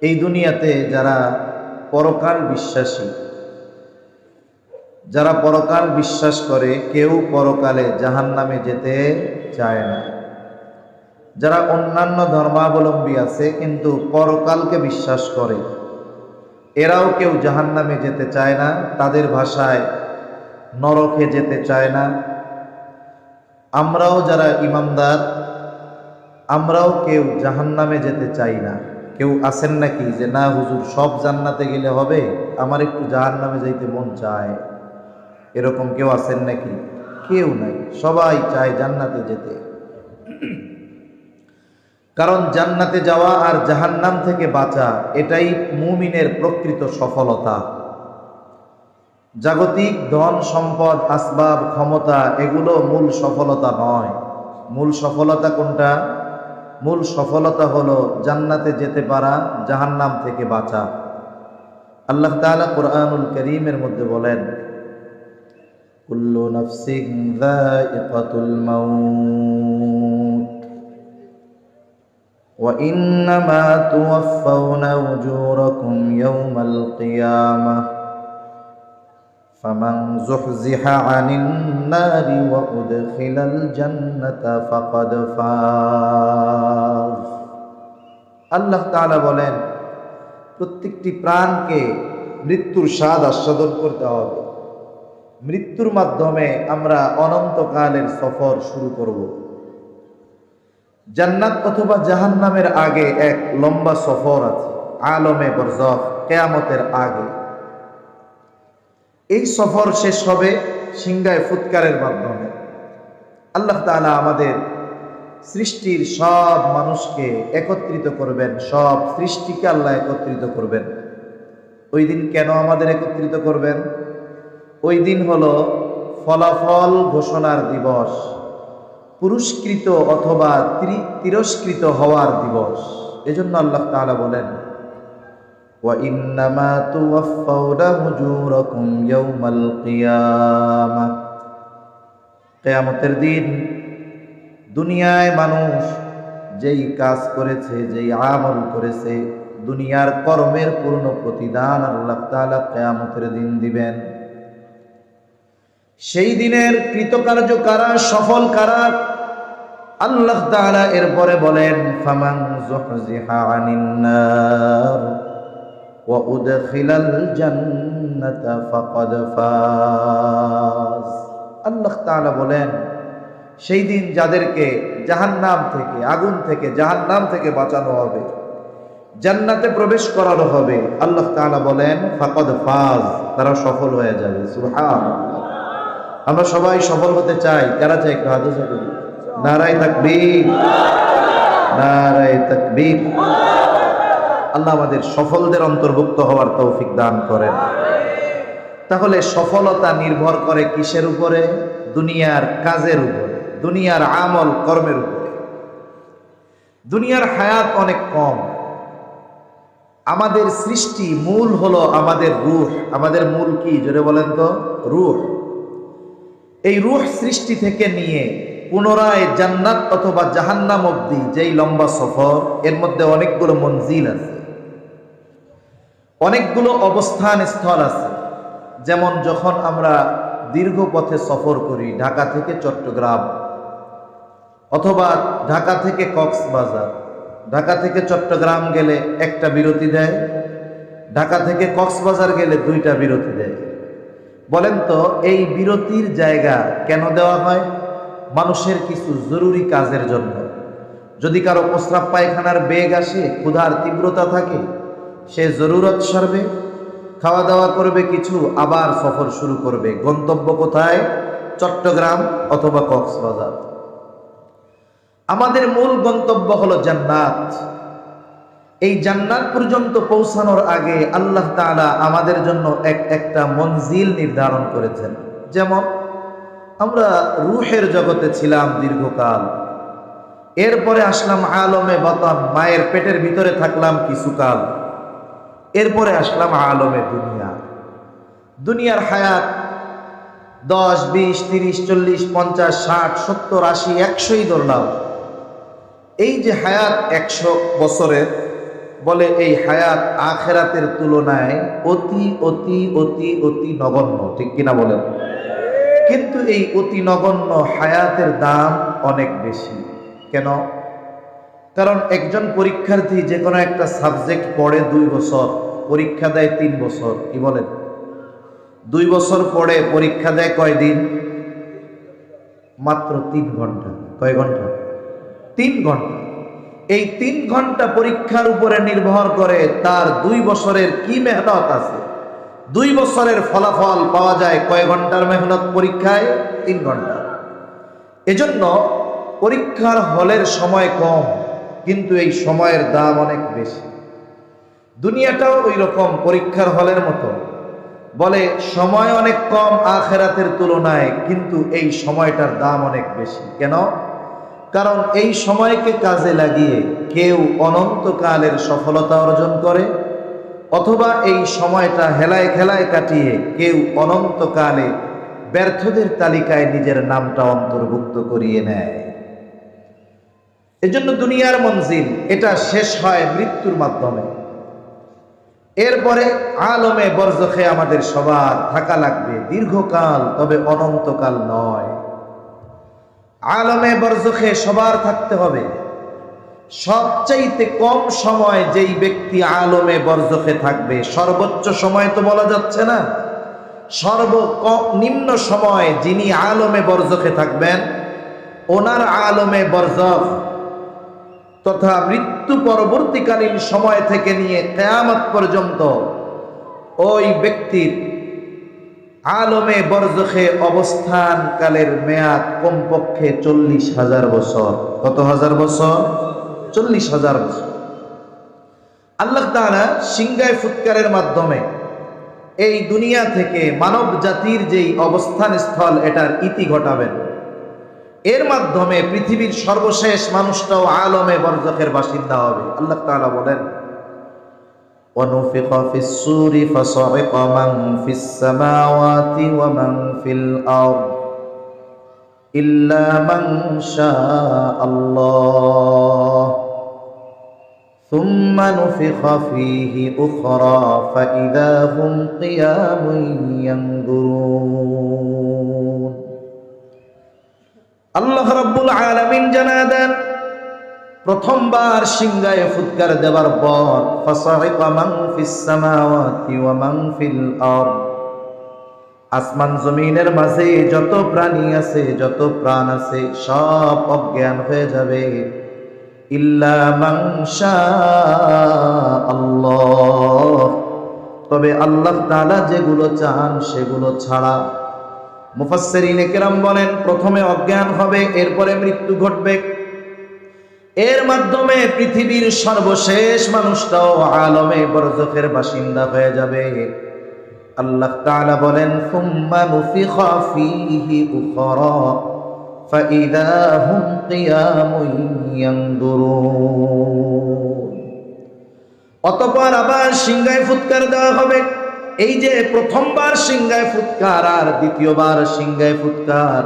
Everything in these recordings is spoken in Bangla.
এই দুনিয়াতে যারা পরকাল বিশ্বাসী, যারা পরকাল বিশ্বাস করে, কেউ পরকালে জাহান্নামে যেতে চায় না। যারা অন্যান্য ধর্মাবলম্বী আছে কিন্তু পরকালকে বিশ্বাস করে, এরাও কেউ জাহান্নামে যেতে চায় না। তাদের ভাষায় নরকে যেতে চায় না। আমরাও যারা ইমানদার, আমরাও কেউ জাহান্নামে যেতে চাই না। কেউ আছেন নাকি যে না হুজুর সব জান্নাতে গেলে হবে, আমার একটু জাহান্নামে যাইতে মন চায়? এরকম কেউ আছেন নাকি? কেউ নাই। সবাই চায় জান্নাতে যেতে। কারণ জান্নাতে যাওয়া আর জাহান্নাম থেকে বাঁচা, এটাই মুমিনের প্রকৃত সফলতা। জাগতিক ধন সম্পদ, আসবাব, ক্ষমতা, এগুলো মূল সফলতা নয়। মূল সফলতা কোনটা? মূল সফলতা হলো জান্নাতে যেতে পারা, জাহান্নাম থেকে বাঁচা। আল্লাহ তাআলা কুরআনুল কারীমের মধ্যে বলেন, কুল্লু নাফসিন যায়িকাতুল মাউত ওয়া ইন্নামা তুওয়াফাউনা উজুরাকুম ইয়াওমাল কিয়ামাহ ফামান যুহজিহা আনিন নারি ওয়া উদখিলাল জান্নাতা ফাকাদ ফাজ। আল্লাহ তাআলা বলেন, প্রত্যেকটি প্রাণকে মৃত্যুর স্বাদ আস্বাদন করতে হবে। মৃত্যুর মাধ্যমে আমরা অনন্তকালের সফর শুরু করব। জান্নাত অথবা জাহান্নামের আগে এক লম্বা সফর আছে, আলমে বরজখ, কিয়ামতের আগে। এই সফর শেষ হবে সিংহায় ফুৎকারের মাধ্যমে। আল্লাহ তাআলা আমাদের সৃষ্টির সব মানুষকে একত্রিত করবেন, সব সৃষ্টিকে আল্লাহ একত্রিত করবেন। ওই দিন কেন আমাদের একত্রিত করবেন? ওই দিন হলো ফলাফল ঘোষণার দিবস, পুরস্কৃত অথবা তিরস্কৃত হওয়ার দিবস। এজন্য আল্লাহ তাআলা বলেন, ওয়া ইন্নামা তুওয়াফাউনা উজুরাকুম ইয়াওমাল কিয়ামাহ। কিয়ামতের দিন দুনিয়ায় মানুষ যেই কাজ করেছে, যেই আমল করেছে, দুনিয়ার কর্মের পূর্ণ প্রতিদান আল্লাহ তাআলা কিয়ামতের দিন দিবেন। সেই দিনের কৃতকার্য কারা, সফল কারা? আল্লাহ তাআলা এরপরে বলেন, ফামান যুহজিহা আনিন নার ওয়া উদখিলাল জান্নাতা ফাকাদ ফাজ। আল্লাহ তাআলা বলেন, সেই দিন যাদেরকে জাহান্নাম থেকে, আগুন থেকে, জাহান্নাম থেকে বাঁচানো হবে, জান্নাতে প্রবেশ করানো হবে, আল্লাহ তাআলা বলেন ফাকাদ ফাজ, তারা সফল হয়ে যাবে। সুবহানাল্লাহ। আমরা সবাই সফল হতে চাই। কারা চাই? একটু হাত উঁচু করি। নারায়ে তাকবীর, নারায়ে তাকবীর। আল্লাহ আমাদের সফলদের অন্তর্ভুক্ত হওয়ার তৌফিক দান করেন। তাহলে সফলতা নির্ভর করে কিসের উপরে? দুনিয়ার কাজের উপরে, দুনিয়ার আমল কর্মের উপরে। দুনিয়ার হায়াত অনেক কম। আমাদের সৃষ্টি মূল হলো আমাদের রূহ। আমাদের মূল কি? জোরে বলেন তো। রূহ। এই রূহ সৃষ্টি থেকে নিয়ে পুনরায় জান্নাত অথবা জাহান্নাম অবধি যেই লম্বা সফর, এর মধ্যে অনেকগুলো মঞ্জিল আছে, অনেকগুলো অবস্থান স্থল আছে। যেমন যখন আমরা দীর্ঘ পথে সফর করি, ঢাকা থেকে চট্টগ্রাম অথবা ঢাকা থেকে কক্সবাজার, ঢাকা থেকে চট্টগ্রাম গেলে একটা বিরতি দেয়, ঢাকা থেকে কক্সবাজার গেলে দুইটা বিরতি দেয়। বলেন তো, এই বিরতির জায়গা কেন দেওয়া হয়? মানুষের কিছু জরুরি কাজের জন্য। যদি কারো প্রস্রাব পায়খানার বেগ আসে, ক্ষুধার তীব্রতা থাকে, সে জরুরত সারবে, খাওয়া দাওয়া করবে কিছু, আবার সফর শুরু করবে। গন্তব্য কোথায়? চট্টগ্রাম অথবা কক্সবাজার। আমাদের মূল গন্তব্য হলো জান্নাত। এই জান্নাত পর্যন্ত পৌঁছানোর আগে আল্লাহ তাআলা আমাদের জন্য একটা মঞ্জিল নির্ধারণ করেছেন। যেমন আমরা রূহের জগতে ছিলাম দীর্ঘকাল, এরপরে আসলাম আলমে বাতান, মায়ের পেটের ভিতরে থাকলাম কিছুকাল, এরপরে আসলাম আলমে দুনিয়া। দুনিয়ার হায়াত 10, 20, 30, 40, 50, 60, 70, 80, 100ই ধরলাম। এই যে হায়াত 100 বছরের, বলে এই হায়াত আখেরাতের তুলনায় অতি অতি অতি অতি নগণ্য, ঠিক কিনা বলেন? কিন্তু এই অতি নগণ্য হায়াতের দাম অনেক বেশি। কেন? কারণ একজন পরীক্ষার্থী যে কোনো একটা সাবজেক্ট পড়ে 2 বছর, পরীক্ষা দেয় 3 বছর। কি বলেন? 2 বছর পড়ে পরীক্ষা দেয় কয়দিন? মাত্র 3 ঘন্টা। কয় ঘন্টা? 3 ঘন্টা। এই 3 ঘন্টা পরীক্ষার উপরে নির্ভর করে তার 2 বছরের কি মেহনত আছে। 2 বছরের ফলাফল পাওয়া যায় কয় ঘন্টার মেহনত পরীক্ষায়? 3 ঘন্টা। এজন্য পরীক্ষার হলের সময় কম, কিন্তু এই সময়ের দাম অনেক বেশি। দুনিয়াটাও ওই রকম পরীক্ষার হলের মতো। বলে সময় অনেক কম আখেরাতের তুলনায়, কিন্তু এই সময়টার দাম অনেক বেশি। কেন? কারণ এই সময়কে কাজে লাগিয়ে কেউ অনন্তকালের সফলতা অর্জন করে, অথবা এই সময়টা হেলায় খেলায় কাটিয়ে কেউ অনন্তকালে ব্যর্থদের তালিকায় নিজের নামটা অন্তর্ভুক্ত করিয়ে নেয়। এজন্য দুনিয়ার মঞ্জিল এটা শেষ হয় মৃত্যুর মাধ্যমে। এরপরে আলমে বরজখে আমাদের সবার থাকা লাগবে দীর্ঘকাল, তবে অনন্তকাল নয়। আলমে বরজখে সবার থাকতে হবে। সবচাইতে কম সময় যেই ব্যক্তি আলমে বরজখে থাকবে, সর্বোচ্চ সময় তো বলা যাচ্ছে না, সর্বনিম্ন সময় যিনি আলমে বরজখে থাকবেন, ওনার আলমে বরজখ তথা মৃত্যু পরবর্তীকালীন সময় থেকে নিয়ে কিয়ামত পর্যন্ত ওই ব্যক্তির আলমে বরজখে অবস্থানকালের মেয়াদ কমপক্ষে 40,000 বছর। কত হাজার বছর? 40,000 বছর। আল্লাহ তাআলা সিংগায় ফুৎকারের মাধ্যমে এই দুনিয়া থেকে মানব জাতির যেই অবস্থান স্থল এটার ইতি ঘটাবেন। এর মাধ্যমে পৃথিবীর সর্বশেষ মানুষটাও আলমে বরজখের বাসিন্দা হবে। আল্লাহ তাআলা বলেন, وَنُفِخَ فِي الصُّورِ فَصَعِقَ مَن فِي السَّمَاوَاتِ وَمَن فِي الْأَرْضِ إِلَّا مَن شَاءَ اللَّهُ ثُمَّ نُفِخَ فِيهِ أُخْرَى فَإِذَا هُمْ قِيَامٌ يَنظُرُونَ। আল্লাহ রাব্বুল আলামিন জানায় দেন, প্রথমবার সিংগায় ফুৎকার দেওয়ার পর ফাসাইকা মান ফিস সামাওয়াতি ওয়া মান ফিল আরদ, আসমান জমিনের মাঝে যত প্রাণী আছে, যত প্রাণ আছে, সব অজ্ঞান হয়ে যাবে। ইল্লা মান শাআল্লাহ, তবে আল্লাহ তাআলা যেগুলো চান সেগুলো ছাড়া। মুফাসসিরিনে কেরাম বলেন, প্রথমে অজ্ঞান হবে, এরপরে মৃত্যু ঘটবে। এর মাধ্যমে পৃথিবীর সর্বশেষ মানুষটাও আলমে বরজখের বাসিন্দা হয়ে যাবে। আল্লাহ তাআলা বলেন, সুম্মা নুফিখা ফীহি উখরা ফাইযা হুম কিয়ামুন ইয়ানদুরুন। অতঃপর আবার সিংগায় ফুৎকার দেওয়া হবে। এই যে প্রথমবার সিংগায় ফুৎকার আর দ্বিতীয়বার সিংগায় ফুৎকার,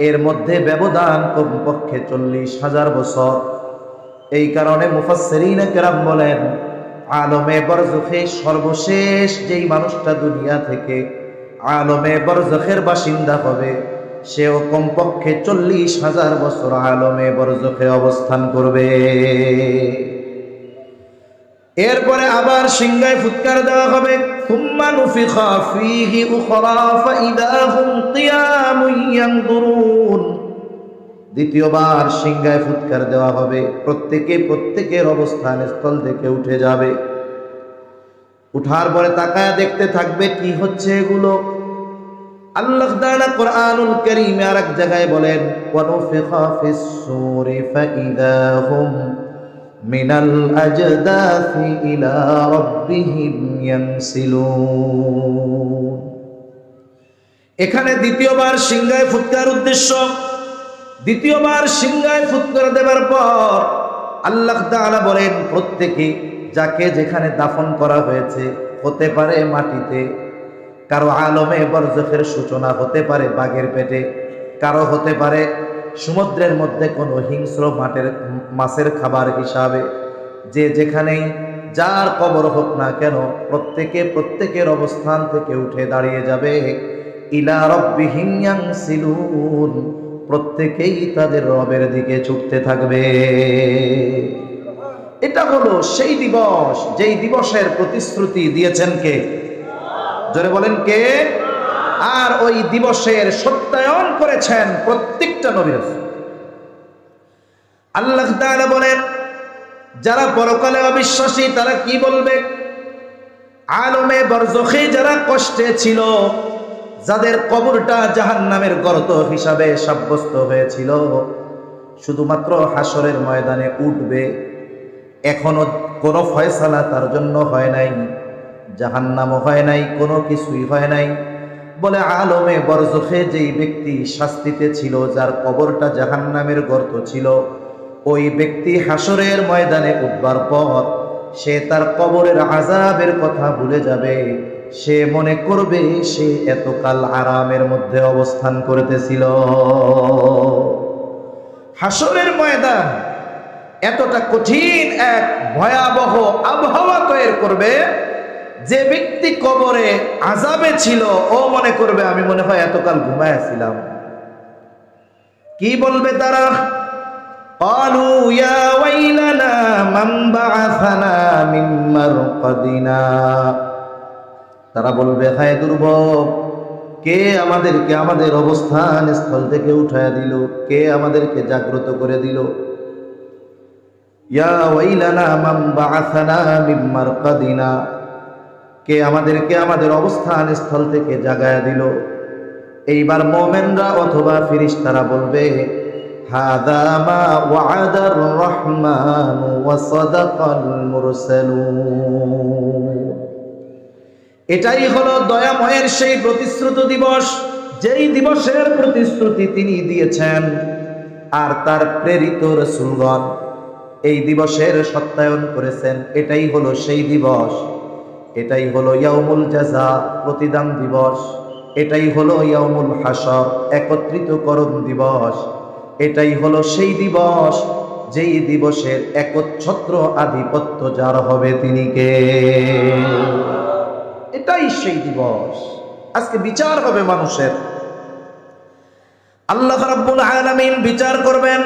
এর মধ্যে ব্যবধান কমপক্ষে 40,000 বছর। এই কারণে মুফাসসিরিনে কেরাম বলেন, আলমে বরজখে সর্বশেষ যেই মানুষটা দুনিয়া থেকে আলমে বরজখের বাসিন্দা হবে, সেও কমপক্ষে 40,000 বছর আলমে বরজখে অবস্থান করবে। এরপরে আবার সিংগায় ফুৎকার দেওয়া হবে, সুম্মা নুফিখা ফীহি উখরা ফাইযা হুম কিয়ামুন ইয়ানদুরুন। দ্বিতীয়বার সিংগায় ফুৎকার দেওয়া হবে, প্রত্যেকের অবস্থান স্থল থেকে উঠে যাবে। উঠার পরে তাকায় দেখতে থাকবে কি হচ্ছে এগুলো। আল্লাহ তাআলা কুরআনুল কারীমে আরেক জায়গায় বলেন, ওয়া নুফিখা ফিস সূরি ফাইযা হুম মিনাল আজদাসি ইলা রাব্বিহিম ইয়ানসিলুন। এখানে দ্বিতীয়বার সিংগায় ফুৎকার উদ্দেশ্য। দ্বিতীয়বার সিংগায় ফুৎকার দেবার পর আল্লাহ তাআলা বলেন, প্রত্যেকে যাকে যেখানে দাফন করা হয়েছে, হতে পারে মাটিতে, কারো আলমে বরজখের সূচনা হতে পারে বাঘের পেটে, কারো হতে পারে সমুদ্রের মধ্যে কোনো হিংস্র মাছের খাবার হিসাবে। যে যেখানেই যার কবর হোক না কেন, প্রত্যেকের অবস্থান থেকে উঠে দাঁড়িয়ে যাবে। ইলা রাব্বিহিম ইয়ানসিলুন, প্রত্যেকেই তাদের রবের দিকে ছুটতে থাকবে। এটা হলো সেই দিবস, যেই দিবসের প্রতিশ্রুতি দিয়েছেন কে? জোরে বলেন কে? আর ওই দিবসের সত্যায়ন করেছেন প্রত্যেকটা নবী রাসূল। আল্লাহ তাআলা বলেন, যারা পরকালে অবিশ্বাসী তারা কি বলবে? আলমে বরজখে যারা কষ্টে ছিল, যাদের কবরটা জাহান্নামের গর্ত হিসাবে সাব্যস্ত হয়েছিল, শুধুমাত্র হাসরের ময়দানে উঠবে। এখনো কোনো ফয়সালা তার জন্য হয় নাই, জাহান্নামও হয় নাই, কোনো কিছুই হয় নাই। বলে আলমে বরজখে যেই ব্যক্তি শাস্তিতে ছিল, যার কবরটা জাহান্নামের গর্ত ছিল, ওই ব্যক্তি হাসরের ময়দানে উঠবার পর সে তার কবরের আযাবের কথা ভুলে যাবে। সে মনে করবে সে এতকাল আরামের মধ্যে অবস্থান করতেছিল। হাসরের ময়দান এতটা কঠিন এক ভয়াবহ আবহাওয়া তৈরি করবে, যে ব্যক্তি কবরে আযাবে ছিল ও মনে করবে আমি মনে হয় এতকাল ঘুমাইছিলাম। কি বলবে তারা? ক্বালু ইয়া ওয়াইলানা মান বা'আসানা মিন মারকাদিনা, তারা বলবে হায় দুর্ভোগ, কে আমাদেরকে আমাদের অবস্থান স্থল থেকে উঠায়া দিল, কে আমাদেরকে জাগ্রত করে দিল। ইয়া ওয়াইলানা মান বা'আসানা মিন মারকাদিনা, কে আমাদেরকে আমাদের অবস্থান স্থল থেকে জাগায়া দিল। এইবার মুমিনরা অথবা ফেরেশতারা বলবে হাযা মা ওয়া'আদার রহমান ওয়া সাদাকাল মুরসালুন, এটাই হলো দয়াময়ের সেই প্রতিশ্রুত দিবস, যেই দিবসের প্রতিশ্রুতি তিনি দিয়েছেন আর তার প্রেরিত রাসূলগণ এই দিবসের সত্যায়ন করেছেন। এটাই হলো সেই দিবস, এটাই হলো ইয়াউমুল জাযা, প্রতিদান দিবস। এটাই হলো ইয়াউমুল হাসর, একত্রিতকরণ দিবস। এটাই হলো সেই দিবস, যেই দিবসের একচ্ছত্র আধিপত্য যার হবে তিনি কে? এটাই সেই দিবস। আজকে বিচার হবে মানুষের। আল্লাহ রাব্বুল আলামিন বিচার করবেন।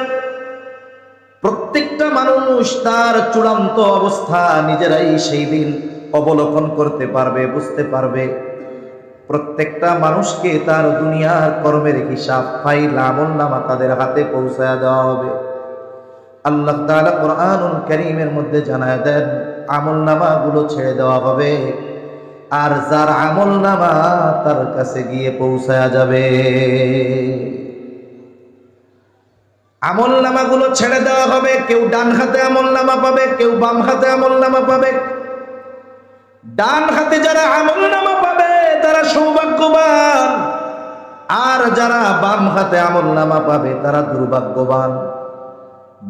প্রত্যেকটা মানুষ তার চূড়ান্ত অবস্থা নিজেরাই সেই দিন অবলোকন করতে পারবে, বুঝতে পারবে। প্রত্যেকটা মানুষকে তার দুনিয়ার কর্মের হিসাব, ফাইল, আমলনামা তাদের হাতে পৌঁছায়া দেওয়া হবে। আল্লাহ তাআলা কোরআনুল কারীমের মধ্যে জানায় দেন আমলনামাগুলো ছেড়ে দেওয়া হবে, আর যার আমলনামা তার কাছে গিয়ে পৌঁছায়া যাবে। আমলনামাগুলো ছেড়ে দেওয়া হবে, কেউ ডান হাতে আমলনামা পাবে, কেউ বাম হাতে আমলনামা পাবে। ডান হাতে যারা আমলনামা পাবে তারা সৌভাগ্যবান, আর যারা বাম হাতে আমলনামা পাবে তারা দুর্ভাগ্যবান।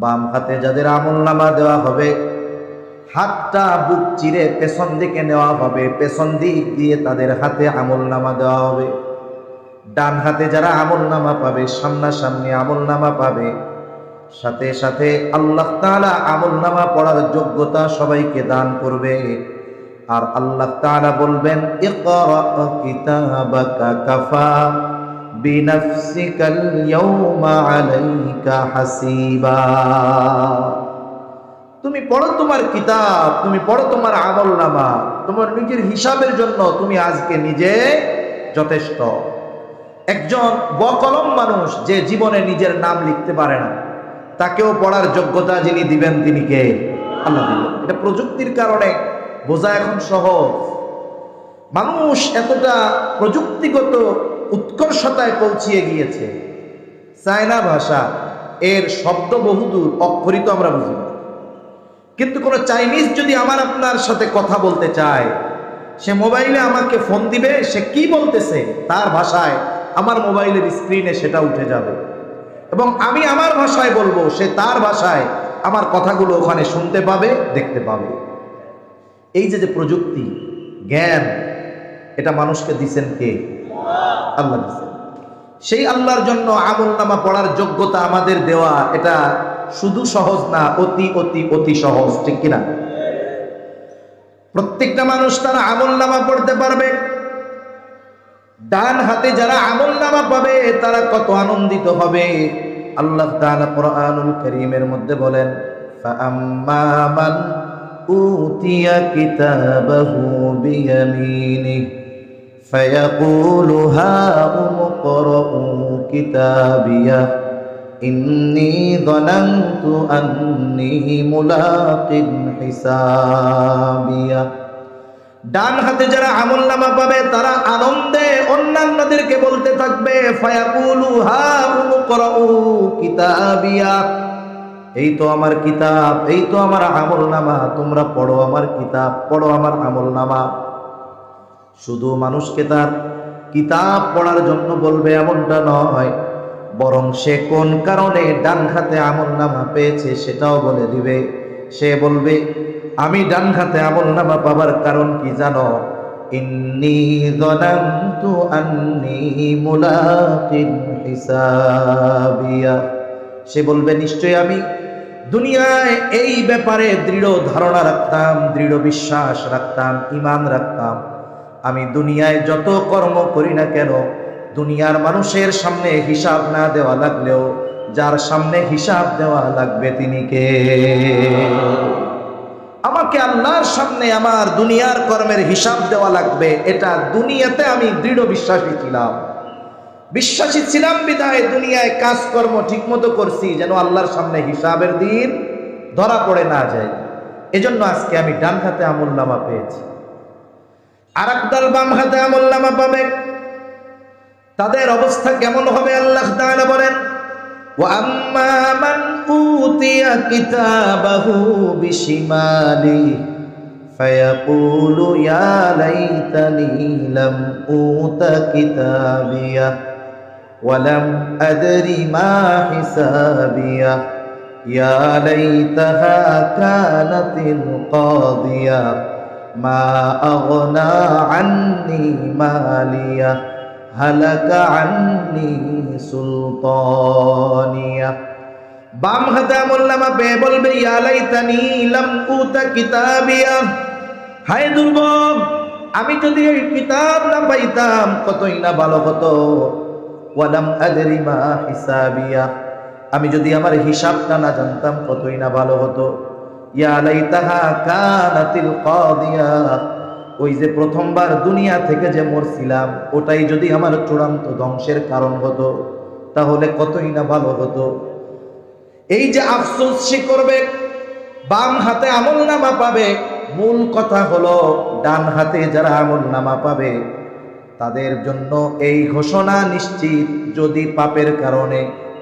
বাম হাতে যাদের আমলনামা দেওয়া হবে, হাতটা বুক চিরে পেছন দিকে নেওয়া হবে, পেছন দিক দিয়ে তাদের হাতে আমলনামা দেওয়া হবে। ডান হাতে যারা আমলনামা পাবে, সামনাসামনি আমলনামা পাবে। সাথে সাথে আল্লাহ তাআলা আমলনামা পড়ার যোগ্যতা সবাইকে দান করবে। আর আল্লাহ তাআলা বলবেন ইকরা কিতাবাকা কাফা বিনাফসিকাল ইয়াওমা আলাইকা হাসিবা, তুমি পড়ো তোমার কিতাব, তুমি পড়ো তোমার আমলনামা, তোমার নিজের হিসাবের জন্য তুমি আজকে নিজে যথেষ্ট। একজন বকলম মানুষ যে জীবনে নিজের নাম লিখতে পারে না, তাকেও পড়ার যোগ্যতা যিনি দিবেন তিনি কে? আল্লাহ দিবেন। এটা প্রযুক্তির কারণে বোঝা এখন সহজ। মানুষ এতটা প্রযুক্তিগত উৎকর্ষতায় পৌঁছিয়ে গিয়েছে, চায়না ভাষা এর শব্দ বহুদূর, অক্ষরিত আমরা বুঝি না। কিন্তু কোনো চাইনিজ যদি আমার আপনার সাথে কথা বলতে চায়, সে মোবাইলে আমাকে ফোন দিবে, সে কি বলতেছে তার ভাষায় আমার মোবাইলের স্ক্রিনে সেটা উঠে যাবে, এবং আমি আমার ভাষায় বলবো, সে তার ভাষায় আমার কথাগুলো ওখানে শুনতে পাবে, দেখতে পাবে। এই যে প্রযুক্তি, জ্ঞান, এটা মানুষকে দিছেন কে? আল্লাহ দিছেন। সেই আল্লাহর জন্য আমলনামা পড়ার যোগ্যতা আমাদের দেওয়া, এটা শুধু সহজ না, অতি অতি অতি সহজ, ঠিক কিনা? প্রত্যেকটা মানুষ তারা আমলনামা পড়তে পারবে। ডান হাতে যারা আমলনামা পাবে তারা কত আনন্দিত হবে। আল্লাহ তাআলা কোরআনুল কারীমের মধ্যে বলেন, ফাআম্মা মান উতিয়া কিতাবাহু বিয়ামিনিহি ফায়াকুলু হাউম ইকরাউ কিতাবিয়া ইন্নী যানানতু আন্নী মুলাকিন হিসাবিয়া। ডান হাতে যারা আমলনামা পাবে তারা আনন্দে অন্যান্যদেরকে বলতে থাকবে, ফায়াকুলু হাউম ইকরাউ কিতাবিয়া, এই তো আমার কিতাব, এই তো আমার আমলনামা, তোমরা পড়ো আমার কিতাব, পড়ো আমার আমলনামা। শুধু মানুষকে তার কিতাব পড়ার জন্য বলবে এমনটা নয়, বরং সে কোন কারণে ডান হাতে আমলনামা পেয়েছে সেটাও বলে দিবে। সে বলবে, আমি ডান হাতে আমলনামা পাবার কারণ কি জানো? ইন্নী যানানতু আন্নী মুলাকিন হিসাবিয়া। সে বলবে, নিশ্চয়ই আমি দুনিয়ায় এই ব্যাপারে দৃঢ় ধারণা রাখতাম, দৃঢ় বিশ্বাস রাখতাম, ঈমান রাখতাম। আমি দুনিয়ায় যত কর্ম করি না কেন, দুনিয়ার মানুষের সামনে হিসাব না দেওয়া লাগলেও যার সামনে হিসাব দেওয়া লাগবে তিনি কে? আমাকে আল্লাহর সামনে আমার দুনিয়ার কর্মের হিসাব দেওয়া লাগবে, এটা দুনিয়াতে আমি দৃঢ় বিশ্বাসী ছিলাম বিধায় দুনিয়ায় কাজকর্ম ঠিক মতো করছি, যেন আল্লাহর সামনে হিসাবের দিন ধরা পড়ে না যায়। এজন্য আজকে আমি ডান হাতে আমলনামা পেয়েছি। আর একদল বাম হাতে আমলনামা পাবে, তাদের অবস্থা কেমন হবে? আল্লাহ তাআলা বলেন, ওয়া আম্মা মান উতিয়া কিতাবাহু বিশিমালিহি ফায়াকুলু ইয়া লাইতানি লাম উতা কিতাবিয়া ওয়া লাম আদরি মা হিসাবিয়া ইয়া লাইতাহা কানাতিল কাদিয়া মা আগনা আন্নী মালিয়া হালাকা আন্নী সুলতানিয়া। বাম হাতে আমলনামা পেয়ে বলবে, ইয়া লাইতানি লাম উতা কিতাবিয়া, হায় দুর্ভোগ, আমি যদি এই কিতাব না পাইতাম কতই না ভালো হতো। ওয়া লাম আদরি মা হিসাবিয়া, আমি যদি আমার হিসাবটা না জানতাম কতই না ভালো হতো। ইয়া লাইতাহা কানাতিল কাদিয়া, ওই যে প্রথমবার দুনিয়া থেকে যে মরছিলাম ওটাই যদি আমার চূড়ান্ত ধ্বংসের কারণ হতো তাহলে কতই না ভালো হতো। এই যে আফসোস সে করবে, বাম হাতে আমলনামা পাবে। মূল কথা হলো, ডান হাতে যারা আমলনামা পাবে তাদের জন্য এই ঘোষণা নিশ্চিত, যদি পাপের কারণে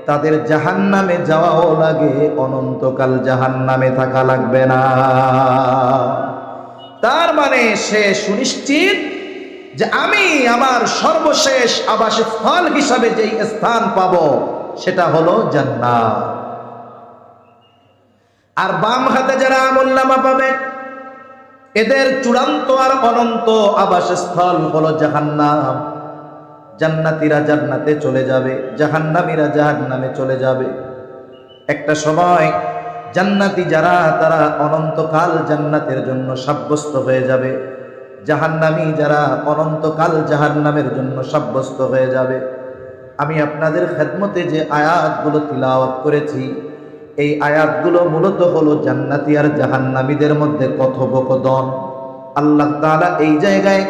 তাদের জাহান্নামে যাওয়াও লাগে, অনন্তকাল জাহান্নামে থাকা লাগবে না। তার মানে সে সুনিশ্চিত যে আমি আমার সর্বশেষ আবাসস্থল হিসাবে যেই স্থান পাবো সেটা হলো জান্নাত। আর বাম হাতে যারা আমলনামা পাবে এদের চূড়ান্ত আর অনন্ত আবাসস্থল হলো জাহান্নাম। জান্নাতীরা জান্নাতে চলে যাবে, জাহান্নামীরা জাহান্নামে চলে যাবে। একটা সময় জান্নাতি যারা তারা অনন্তকাল জান্নাতের জন্য সাব্যস্ত হয়ে যাবে, জাহান্নামী যারা অনন্তকাল জাহান্নামের জন্য সাব্যস্ত হয়ে যাবে। আমি আপনাদের খেদমতে যে আয়াতগুলো তিলাওয়াত করেছি এই আয়াতগুলো মূলত হলো জান্নাতি আর জাহান্নামীদের মধ্যে কথোপকথন। আল্লাহ তাআলা এই জায়গায়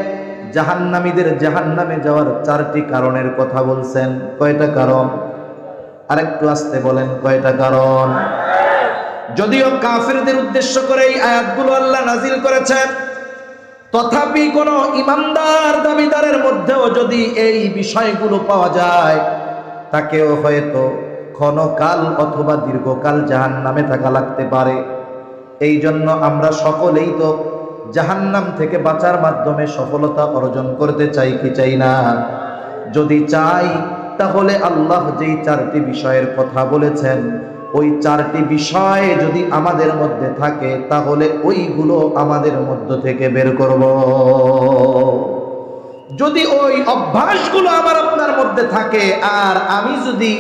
জাহান্নামীদের জাহান্নামে যাওয়ার 4টি কারণের কথা বলছেন। কয়টা কারণ? আরেকটু আস্তে বলেন, কয়টা কারণ? যদিও কাফিরদের উদ্দেশ্য করে এই আয়াতগুলো আল্লাহ নাজিল করেছেন, তথাপি কোন ইমানদার দাবিদারের মধ্যেও যদি এই বিষয়গুলো পাওয়া যায় তাকেও হয়তো ক্ষণকাল অথবা দীর্ঘকাল জাহান্নামে থাকা লাগতে পারে। এই জন্য আমরা সকলেই তো জাহান্নাম থেকে বাঁচার মাধ্যমে সফলতা অর্জন করতে চাই কি চাই না? যদি চাই তাহলে আল্লাহ যেই 4টি বিষয়ের কথা বলেছেন ওই 4টি বিষয় যদি আমাদের মধ্যে থাকে তাহলে ওইগুলো আমাদের মধ্য থেকে বের করব। যদি ওই অভ্যাসগুলো আমার আপনার মধ্যে থাকে আর আমি যদি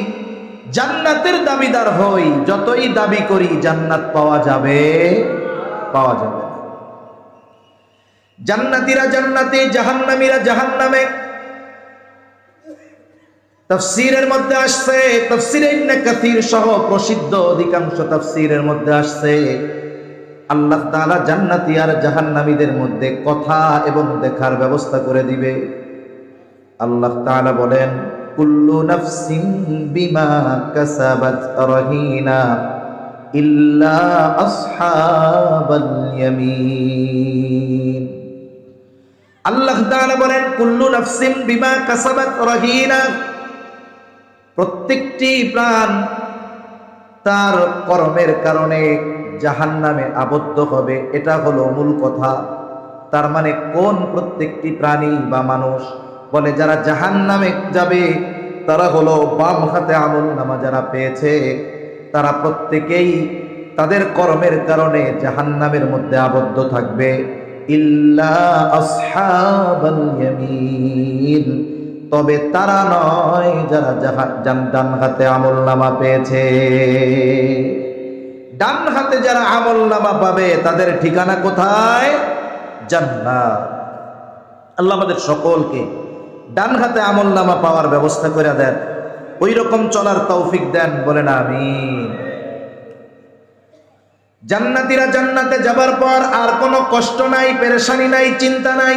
জান্নাতের দাবিদার হই, যতই দাবি করি জান্নাত পাওয়া যাবে না। জান্নাতীরা জান্নাতে, জাহান্নামীরা জাহান্নামে। তাফসীরের মধ্যে আসছে, তাফসীরে ইবনে কাসীর সহ প্রসিদ্ধ অধিকাংশ তাফসীরের মধ্যে আসছে, আল্লাহ তাআলা জান্নাতী আর জাহান্নামীদের মধ্যে কথা এবং দেখার ব্যবস্থা করে দিবে। আল্লাহ তাআলা বলেন, কুল্লু নাফসিন বিমা কাসাবাত রাহিনা ইল্লা আসহাবাল ইয়ামিন। আল্লাহ তাআলা বলেন, কুল্লু নাফসিন বিমা কাসাবাত রাহিনা, প্রত্যেকটি প্রাণ তার কর্মের কারণে জাহান্নামে আবদ্ধ হবে, এটা হলো মূল কথা। তার মানে কোন প্রত্যেকটি প্রাণী বা মানুষ? বলে যারা জাহান্নামে যাবে তারা হলো বাম হাতে আমলনামা যারা পেয়েছে, তারা প্রত্যেকেই তাদের কর্মের কারণে জাহান্নামের মধ্যে আবদ্ধ থাকবে। ইল্লা আসহাবাল ইয়ামিন, তবে তারা নয় যারা ডান হাতে আমলনামা পেয়েছে। ডান হাতে যারা আমলনামা পাবে তাদের ঠিকানা কোথায়? জান্নাত। আল্লাহ আমাদের সকলকে ডান হাতে আমলনামা পাওয়ার ব্যবস্থা করে দেন, ওই রকম চলার তৌফিক দেন, বলেন আমিন। জান্নাতীরা জান্নাতে যাবার পর আর কোনো কষ্ট নাই, পেরেশানি নাই, চিন্তা নাই।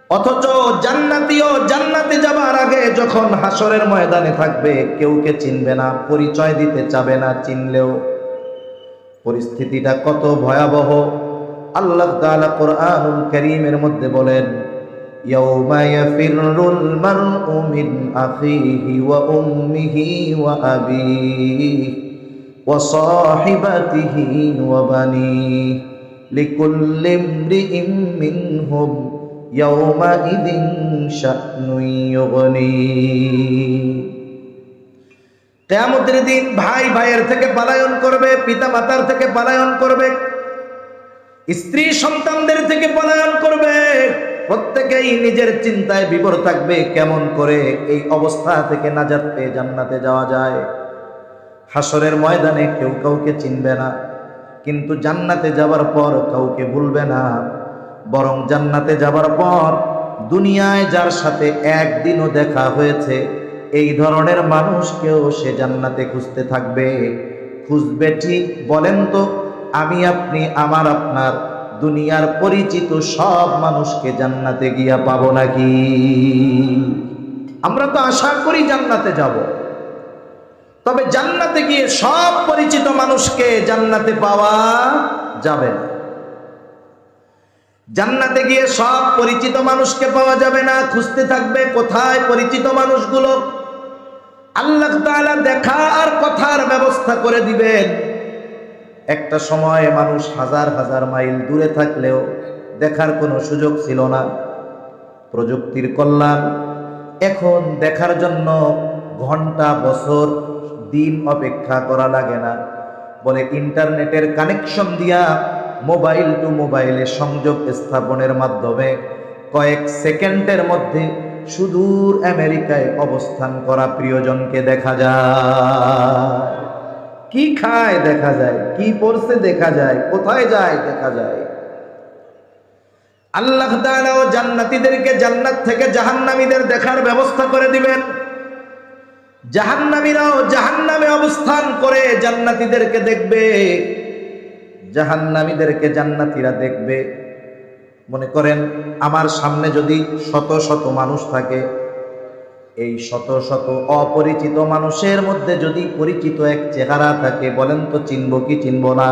অথচ জান্নাতীও জান্নাতে যাবার আগে যখন হাসরের ময়দানে থাকবে, কেউকে চিনবে না, পরিচয় দিতে চাবে না, চিনলেও পরিস্থিতিটা কত ভয়াবহ। আল্লাহ তাআলা কোরআনুল কারীমের মধ্যে বলেন, ইয়াউমা ইয়াফিরুল মারউ মিন আখিহি ওয়া উম্মিহি ওয়া আবিহি ওয়া সাহিবাতিহি ওয়া বানিহি লিকুল্লি ইমরিইম মিনহুম ইয়াউমাইযিন শা'নুন ইউগনি। কিয়ামতের দিন ভাই ভাইয়ের থেকে পলায়ন করবে, পিতা মাতার থেকে পলায়ন করবে, স্ত্রী সন্তানদের থেকে পলায়ন করবে। প্রত্যেকেই নিজের চিন্তায় বিভোর থাকবে, কেমন করে এই অবস্থা থেকে নাজাত পেয়ে জান্নাতে যাওয়া যায়। হাসরের ময়দানে কেউ কাউকে চিনবে না, কিন্তু জান্নাতে যাবার পর কাউকে ভুলবে না। বরং জান্নাতে যাবার পর দুনিয়ায় যার সাথে একদিনও দেখা হয়েছে, এই ধরনের মানুষকেও সে জান্নাতে খুঁজতে থাকবে। খুঁজবে ঠিক, বলেন তো আমি আপনি আমার আপনার দুনিয়ার পরিচিত সব মানুষকে জান্নাতে গিয়া পাবো নাকি? আমরা তো আশা করি জান্নাতে যাব, তবে জান্নাতে গিয়ে সব পরিচিত মানুষকে জান্নাতে পাওয়া যাবে না। জান্নাতে গিয়ে সব পরিচিত মানুষকে পাওয়া যাবে না, খুঁজতে থাকবে কোথায় পরিচিত মানুষগুলো। আল্লাহ তাআলা দেখা আর কথার ব্যবস্থা করে দিবেন। একটা সময় মানুষ হাজার হাজার মাইল দূরে থাকলেও দেখার কোনো সুযোগ ছিল না। প্রযুক্তির কল্যাণ, এখন দেখার জন্য ঘন্টা, বছর, দিন অপেক্ষা করা লাগে না। বলে ইন্টারনেটের কানেকশন দিয়া মোবাইল টু মোবাইলে সংযোগ স্থাপনের মাধ্যমে কয়েক সেকেন্ডের মধ্যে সুদূর আমেরিকায় অবস্থান করা প্রিয়জনকে দেখা যায়। কি খায় দেখা যায়, কি পড়ছে দেখা যায়, কোথায় যায় দেখা যায়। আল্লাহ তাআলা ও জান্নাতীদেরকে জান্নাত থেকে জাহান্নামীদের দেখার ব্যবস্থা করে দিবেন। জাহান্নামীরাও জাহান্নামে অবস্থান করে জান্নাতীদেরকে দেখবে, জাহান্নামীদেরকে জান্নাতীরা দেখবে। মনে করেন আমার সামনে যদি শত শত মানুষ থাকে, এই শত শত অপরিচিত মানুষের মধ্যে যদি পরিচিত এক চেহারা থাকে, বলেন তো চিনব কি চিনব না?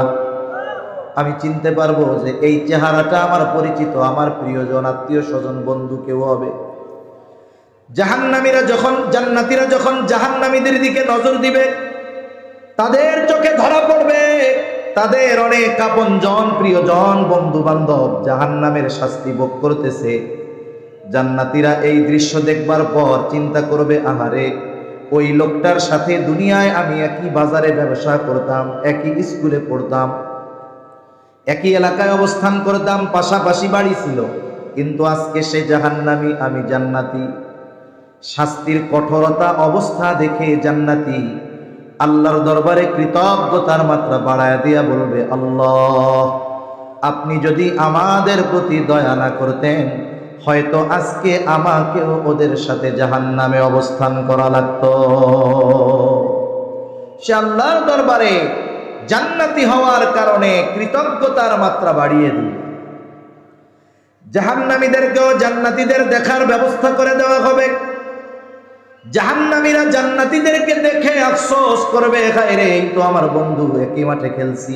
আমি চিনতে পারবো যে এই চেহারাটা আমার পরিচিত, আমার প্রিয়জন, আত্মীয় স্বজন, বন্ধু কেউ হবে। জাহান্নামীরা যখন, জান্নাতীরা যখন জাহান্নামীদের দিকে নজর দিবে, তাদের চোখে ধরা পড়বে তাদের অনেক আপনজন, প্রিয়জন, বন্ধু বান্ধব জাহান্নামের শাস্তি ভোগ করতেছে। জান্নাতীরা এই দৃশ্য দেখবার পর চিন্তা করবে, আহারে ওই লোকটার সাথে দুনিয়ায় আমি একই বাজারে ব্যবসা করতাম, একই স্কুলে পড়তাম, একই এলাকায় অবস্থান করতাম, পাশাপাশি বাড়ি ছিল, কিন্তু আজকে সে জাহান্নামী, আমি জান্নাতি। শাস্তির কঠোরতা অবস্থা দেখে জান্নাতি আল্লাহর দরবারে কৃতজ্ঞতার মাত্রা বাড়ায় দিয়া বলবে, আল্লাহ আপনি যদি আমাদের প্রতি দয়া না করতেন, হয়তো আজকে আমাকেও ওদের সাথে জাহান্নামে অবস্থান করা লাগতো। সে আল্লাহর দরবারে জান্নাতি হওয়ার কারণে কৃতজ্ঞতার মাত্রা বাড়িয়ে দিল। জাহান্নামীদেরকেও জান্নাতীদের দেখার ব্যবস্থা করে দেওয়া হবে। জাহান্নামীরা জান্নাতীদেরকে দেখে আফসোস করবে, হায় রে, এই তো আমার বন্ধু, একই মাঠে খেলছি,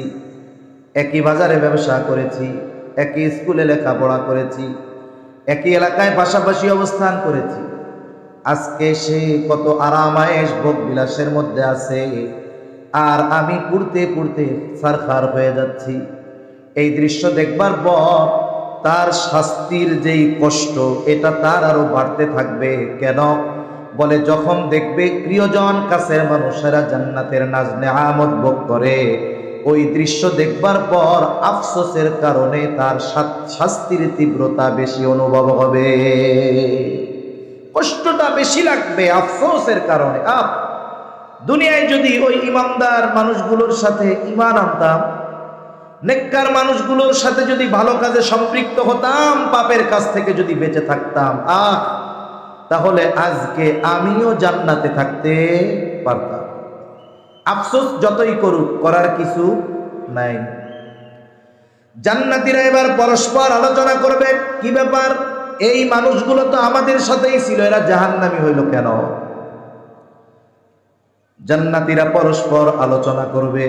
একই বাজারে ব্যবসা করেছি, একই স্কুলে লেখাপড়া করেছি, একই এলাকায় পাশাপাশি অবস্থান করেছি, আজকে সে কত আরামায়েশ ভোগ বিলাসের মধ্যে আছে, আর আমি পুড়তে পুড়তে ছারখার হয়ে যাচ্ছি। এই দৃশ্য দেখবার পর তার শাস্তির যেই কষ্ট, এটা তার আরো বাড়তে থাকবে। কেন? বলে, যখন দেখবে প্রিয়জন কাছের মানুষেরা জান্নাতের নাজ নেয়ামত ভোগ করে, ওই দৃশ্য দেখবার পর আফসোসের কারণে তার শাস্তির তীব্রতা বেশি অনুভব হবে, কষ্টটা বেশি লাগবে আফসোসের কারণে। দুনিয়ায় যদি ওই ইমানদার মানুষগুলোর সাথে ঈমান আনতাম, নেককার মানুষগুলোর সাথে যদি ভালো কাজে সম্পৃক্ত হতাম, পাপের কাছ থেকে যদি বেঁচে থাকতাম, তাহলে আজকে আমিও জান্নাতে থাকতে পারতাম। আফসোস যতই করুক, করার কিছু নাই। জান্নাতীরা এবার পরস্পর আলোচনা করবে, কি ব্যাপার, এই মানুষগুলো তো আমাদের সাথেই ছিল, এরা জাহান্নামী হইল কেন? জান্নাতীরা পরস্পর আলোচনা করবে।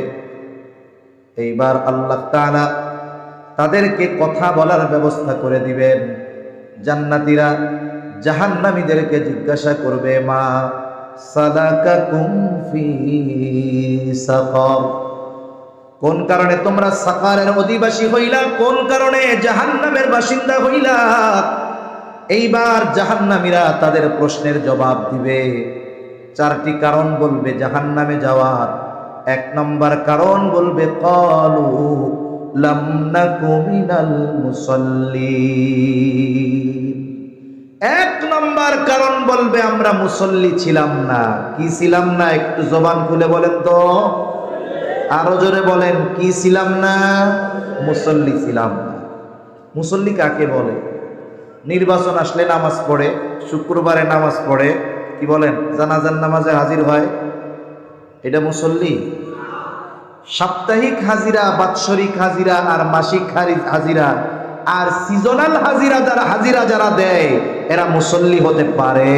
এইবার আল্লাহ তাআলা তাদেরকে কথা বলার ব্যবস্থা করে দিবেন। জান্নাতীরা জাহান্নামীদেরকে জিজ্ঞাসা করবে, মা সালাকাকুম ফি সাকার, কোন কারণে তোমরা সাকারের অধিবাসী হইলা, কোন কারণে জাহান্নামের বাসিন্দা হইলা? এইবার জাহান্নামীরা তাদের প্রশ্নের জবাব দিবে। 4টি কারণ বলবে জাহান্নামে যাওয়ার। 1 নম্বর কারণ বলবে, ক্বালু লাম নাকু মিনাল মুসাল্লিন। 1 নম্বর কারণ বলবে, আমরা মুসল্লি ছিলাম না। কি ছিলাম না? একটু জবান খুলে বলেন তো, আরো জোরে বলেন, কি ছিলাম না? মুসল্লি ছিলাম না। মুসল্লি কাকে বলে? নির্বাচন আসলে নামাজ পড়ে, শুক্রবারে নামাজ পড়ে, কি বলেন, জানাজার নামাজে হাজির হয়, এটা মুসল্লি? সাপ্তাহিক হাজিরা, বাৎসরিক হাজিরা, আর মাসিক হাজিরা, আর সিজনাল হাজিরা যারা দেয়, এরা মুসল্লি হতে পারে?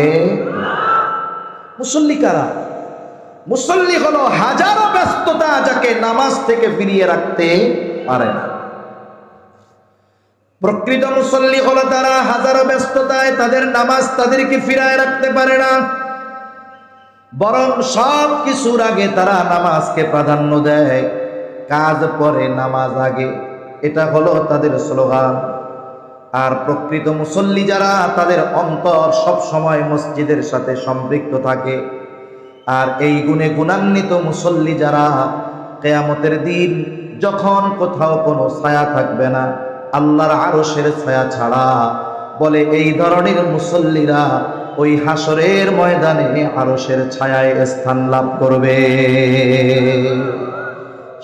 মুসল্লি কারা? মুসল্লি হলো হাজারো ব্যস্ততা যাকে নামাজ থেকে ফিরিয়ে রাখতে পারে না। প্রকৃত মুসল্লি হলো তারা হাজারো ব্যস্ততায় তাদের নামাজ তাদেরকে ফিরায় রাখতে পারে না, বরং সব কিছুর আগে তারা নামাজকে প্রাধান্য দেয়। কাজ পরে, নামাজ আগে, এটা হলো তাদের স্লোগান। আর প্রকৃত মুসল্লি যারা, তাদের অন্তর সব সময় মসজিদের সাথে সম্পৃক্ত থাকে। আর এই গুণে গুণান্বিত মুসল্লি যারা, কিয়ামতের দিন যখন কোথাও কোনো ছায়া থাকবে না, আল্লাহর আরশের ছায়া ছাড়া, বলে এই ধরনের মুসল্লিরা ওই হাসরের ময়দানে আরশের ছায়ায় স্থান লাভ করবে।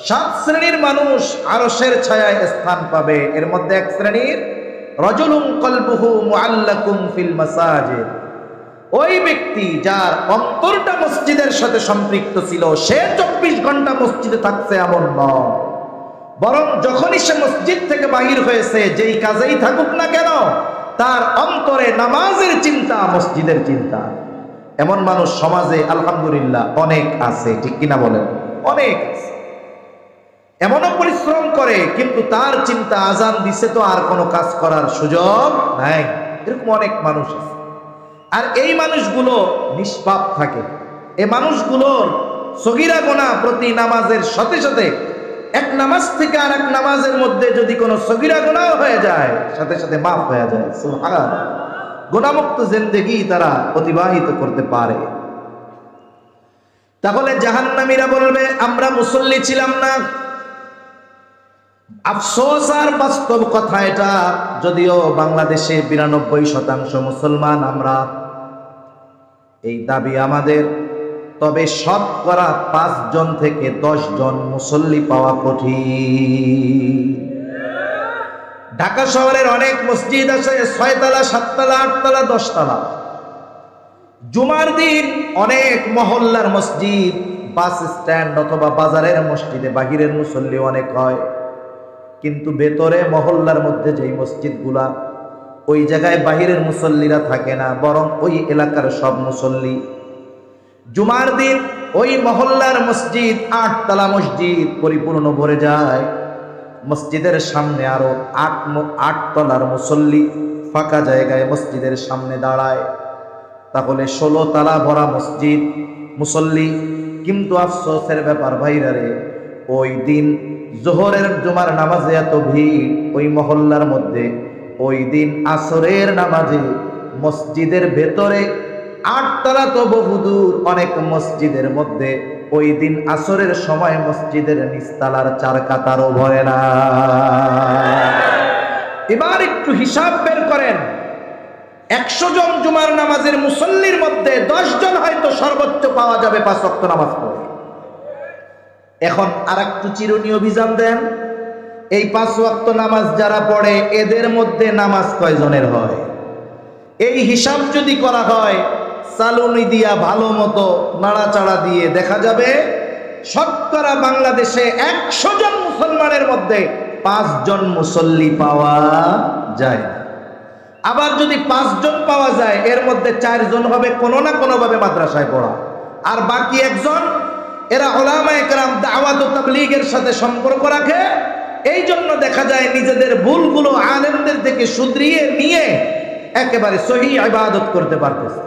7 শ্রেণীর মানুষ আরশের ছায়ায় স্থান পাবে। এর মধ্যে 1 শ্রেণীর, রাজুলুন কলবুহু মুআল্লাকুম ফিল মাসাজিদ। ওই ব্যক্তি যার অন্তরটা মসজিদের সাথে সম্পৃক্ত ছিল, সে 24 ঘন্টা মসজিদে থাকছে এমন নয়, বরং যখনই সে মসজিদ থেকে বাহির হয়েছে, যেই কাজেই থাকুক না কেন, তার অন্তরে নামাজের চিন্তা, মসজিদের চিন্তা। এমন মানুষ সমাজে আলহামদুলিল্লাহ অনেক আছে, ঠিক কিনা বলেন? অনেক আছে। এমনও পরিশ্রম করে, কিন্তু তার চিন্তা আজান দিছে তো আর কোনো কাজ করার সুযোগ নাই। এরকম অনেক মানুষ আছে। আর এই মানুষগুলো নিষ্পাপ থাকে। এই মানুষগুলোর সগীরা গুনাহ প্রতি নামাজের সাথে সাথে, এক নামাজ থেকে আর এক নামাজের মধ্যে যদি কোনো সগীরা গুনাহ হয়ে যায়, সাথে সাথে মাফ হয়ে যায়। সুবহানাল্লাহ। গুনাহমুক্ত জিন্দেগি তারা অতিবাহিত করতে পারে। তাহলে জাহান্নামীরা বলবে, আমরা মুসল্লি ছিলাম না। আফসোস আর বাস্তব কথা এটা, যদিও বাংলাদেশে 92% মুসলমান আমরা, এই দাবি আমাদের, তবে শতকরা 5 জন থেকে 10 জন মুসল্লি পাওয়া কঠিন। ঢাকা শহরের অনেক মসজিদ আছে 6 তলা 7 তলা 8 তলা 10 তলা। জুমার দিন অনেক মহল্লার মসজিদ, বাস স্ট্যান্ড অথবা বাজারের মসজিদে বাহিরের মুসল্লি অনেক হয়, কিন্তু ভেতরে মহল্লার মধ্যে যেই মসজিদগুলা, ওই জায়গায় বাহিরের মুসল্লিরা থাকে না, বরং ওই এলাকার সব মুসল্লি। জুমার দিন ওই মহল্লার মসজিদ 8 তলা মসজিদ পরিপূর্ণ ভরে যায়। মসজিদের সামনে আরো 8 তলার মুসল্লি ফাঁকা জায়গায় মসজিদের সামনে দাঁড়ায়। তাহলে 16 তলা ভরা মসজিদ, মুসল্লি। কিন্তু আফসোসের ব্যাপার ভাইরা রে, ওই দিন জোহরের জুমার নামাজে এত ভিড় ওই মহল্লার মধ্যে, ওই দিন আসরের নামাজে মসজিদের ভেতরে 8 তলা তো বহুদূর, অনেক মসজিদের মধ্যে ওই দিন আসরের সময় মসজিদের নিচতলার 4 কাতারও ভরে না। এবার একটু হিসাব বের করেন, 100 জন জুমার নামাজের মুসল্লির মধ্যে 10 জন হয়তো সর্বোচ্চ পাওয়া যাবে 5 ওয়াক্ত নামাজ পড়ে। এখন আরেকটু চিরুনি অভিযান দেন, এই 5 ওয়াক্ত নামাজ যারা পড়ে এদের মধ্যে নামাজ কয়জনের হয়? এই হিসাব যদি করা হয়, চালুনি দিয়া ভালো মতো নাড়াচাড়া দিয়ে দেখা যাবে শতকরা বাংলাদেশে 100 জন মুসলমানের মধ্যে 5 জন মুসল্লি পাওয়া যায়। আবার যদি 5 জন পাওয়া যায়, এর মধ্যে 4 জন হবে কোনো না কোনো ভাবে মাদ্রাসায় পড়া, আর বাকি 1 জন এরা উলামায়ে কেরাম দাওয়াত ও তাবলীগের সাথে সম্পর্ক রাখে। এই জন্য দেখা যায় নিজেদের ভুলগুলো আলেমদের থেকে শুধরিয়ে নিয়ে একেবারে সহিহ ইবাদত করতে পারতেছে।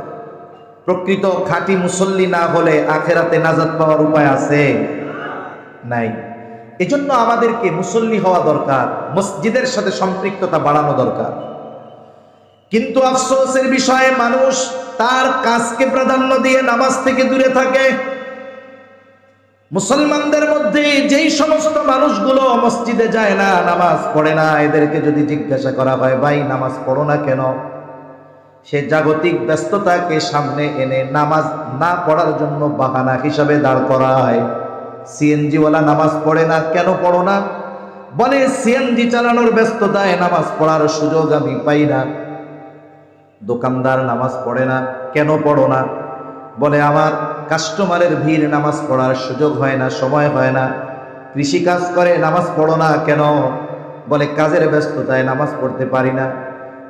প্রকৃত খাঁটি মুসল্লি না হলে আখেরাতে নাজাত পাওয়ার উপায় আছে? নাই। এজন্য আমাদেরকে মুসল্লি হওয়া দরকার, মসজিদের সাথে সম্পৃক্ততা বাড়ানো দরকার। কিন্তু আফসোসের বিষয়ে মানুষ তার কাজকে প্রাধান্য দিয়ে নামাজ থেকে দূরে থাকে। মুসলমানদের মধ্যে যেই সমস্ত মানুষগুলো মসজিদে যায় না, নামাজ পড়ে না, এদেরকে যদি জিজ্ঞাসা করা হয়, ভাই নামাজ পড়ো না কেন? সে জাগতিক ব্যস্ততাকে সামনে এনে নামাজ না পড়ার জন্য বাহানা হিসাবে দাঁড় করায়। সিএনজিওয়ালা নামাজ পড়ে না, কেন পড়ো না? বলে সিএনজি চালানোর ব্যস্ততায় নামাজ পড়ার সুযোগ আমি পাই না। দোকানদার নামাজ পড়ে না, কেন পড়ো না? বলে আমার কাস্টমারের ভিড়, নামাজ পড়ার সুযোগ হয় না, সময় হয় না। কৃষি কাজ করে, নামাজ পড়ো না কেন? বলে কাজের ব্যস্ততায় নামাজ পড়তে পারি না।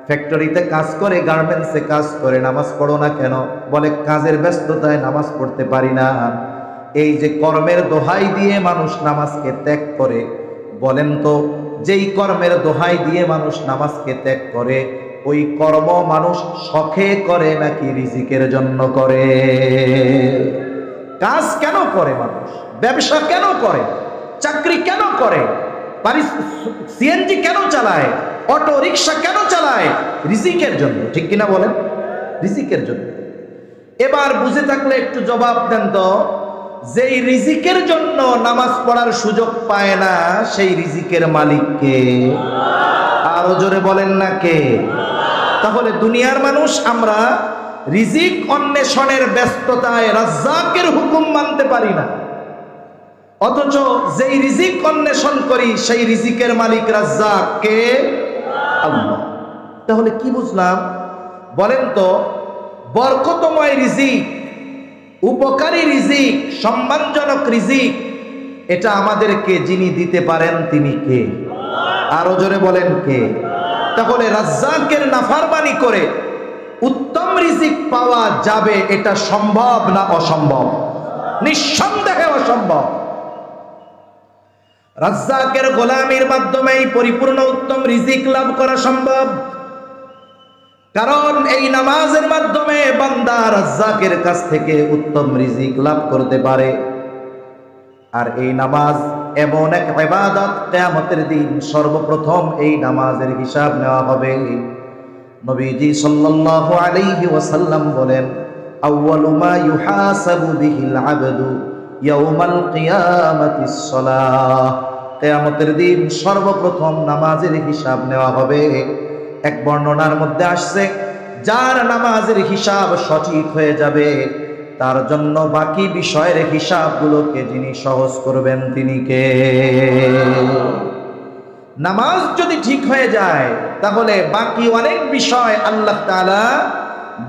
ফ্যাক্টরিতে কাজ করে, গার্মেন্টসে কাজ করে, নামাজ পড়ো না কেন? বলে কাজের ব্যস্ততায় নামাজ পড়তে পারি না। এই যে কর্মের দোহাই দিয়ে মানুষ নামাজকে ত্যাগ করে, বলেন তো যেই কর্মের দোহাই দিয়ে মানুষ নামাজকে ত্যাগ করে, ওই কর্ম মানুষ শখে করে নাকি রিজিকের জন্য করে? কাজ কেন করে মানুষ? ব্যবসা কেন করে? চাকরি কেন করে? সিএনজি কেন চালায়? অটো রিক্সা কেন চালায়? রিজিকের জন্য, ঠিক কিনা বলেন? রিজিকের জন্য। এবার বুঝে থাকলে একটু জবাব দেন তো, যেই রিজিকের জন্য নামাজ পড়ার সুযোগ পায় না, সেই রিজিকের মালিক কে? আরো জোরে বলেন না কে? তাহলে দুনিয়ার মানুষ আমরা রিজিক অন্বেষণের ব্যস্ততায় রাজ্জাকের হুকুম মানতে পারি না, অথচ যেই রিজিক অন্বেষণ করি সেই রিজিকের মালিক রাজ্জাক কে? আল্লাহ। তাহলে কি বুঝলাম বলেন তো? বরকতময় রিজিক, উপকারী রিজিক, সম্মানজনক রিজিক, এটা আমাদেরকে যিনি দিতে পারেন তিনি কে? আরো জোরে বলেন কে? তাহলে রাজ্জাকের নাফরমানি করে উত্তম রিজিক পাওয়া যাবে, এটা সম্ভব না অসম্ভব? নিঃসন্দেহে অসম্ভব। রাজ্জাকের গোলামির মাধ্যমেই পরিপূর্ণ উত্তম রিজিক লাভ করা সম্ভব, কারণ এই নামাজের মাধ্যমে বান্দা রাজ্জাকের কাছ থেকে উত্তম রিজিক লাভ করতে পারে। আর এই নামাজ এমন এক ইবাদত, কিয়ামতের দিন সর্বপ্রথম এই নামাজের হিসাব নেওয়া হবে। নবীজি সাল্লাল্লাহু আলাইহি ওয়াসাল্লাম বলেন, আউয়ালু মা ইউহাসাবু বিহিল আবদু ইয়াউমাল কিয়ামাতিস সালাহ। কিয়ামতের দিন সর্বপ্রথম নামাজের হিসাব নেওয়া হবে। এক বর্ণনার মধ্যে আসছে, যার নামাজের হিসাব সঠিক হয়ে যাবে তার জন্য বাকি বিষয়ের হিসাবগুলোকে যিনি সহজ করবেন তিনি কে? নামাজ যদি ঠিক হয়ে যায় তাহলে বাকি অনেক বিষয় আল্লাহ তাআলা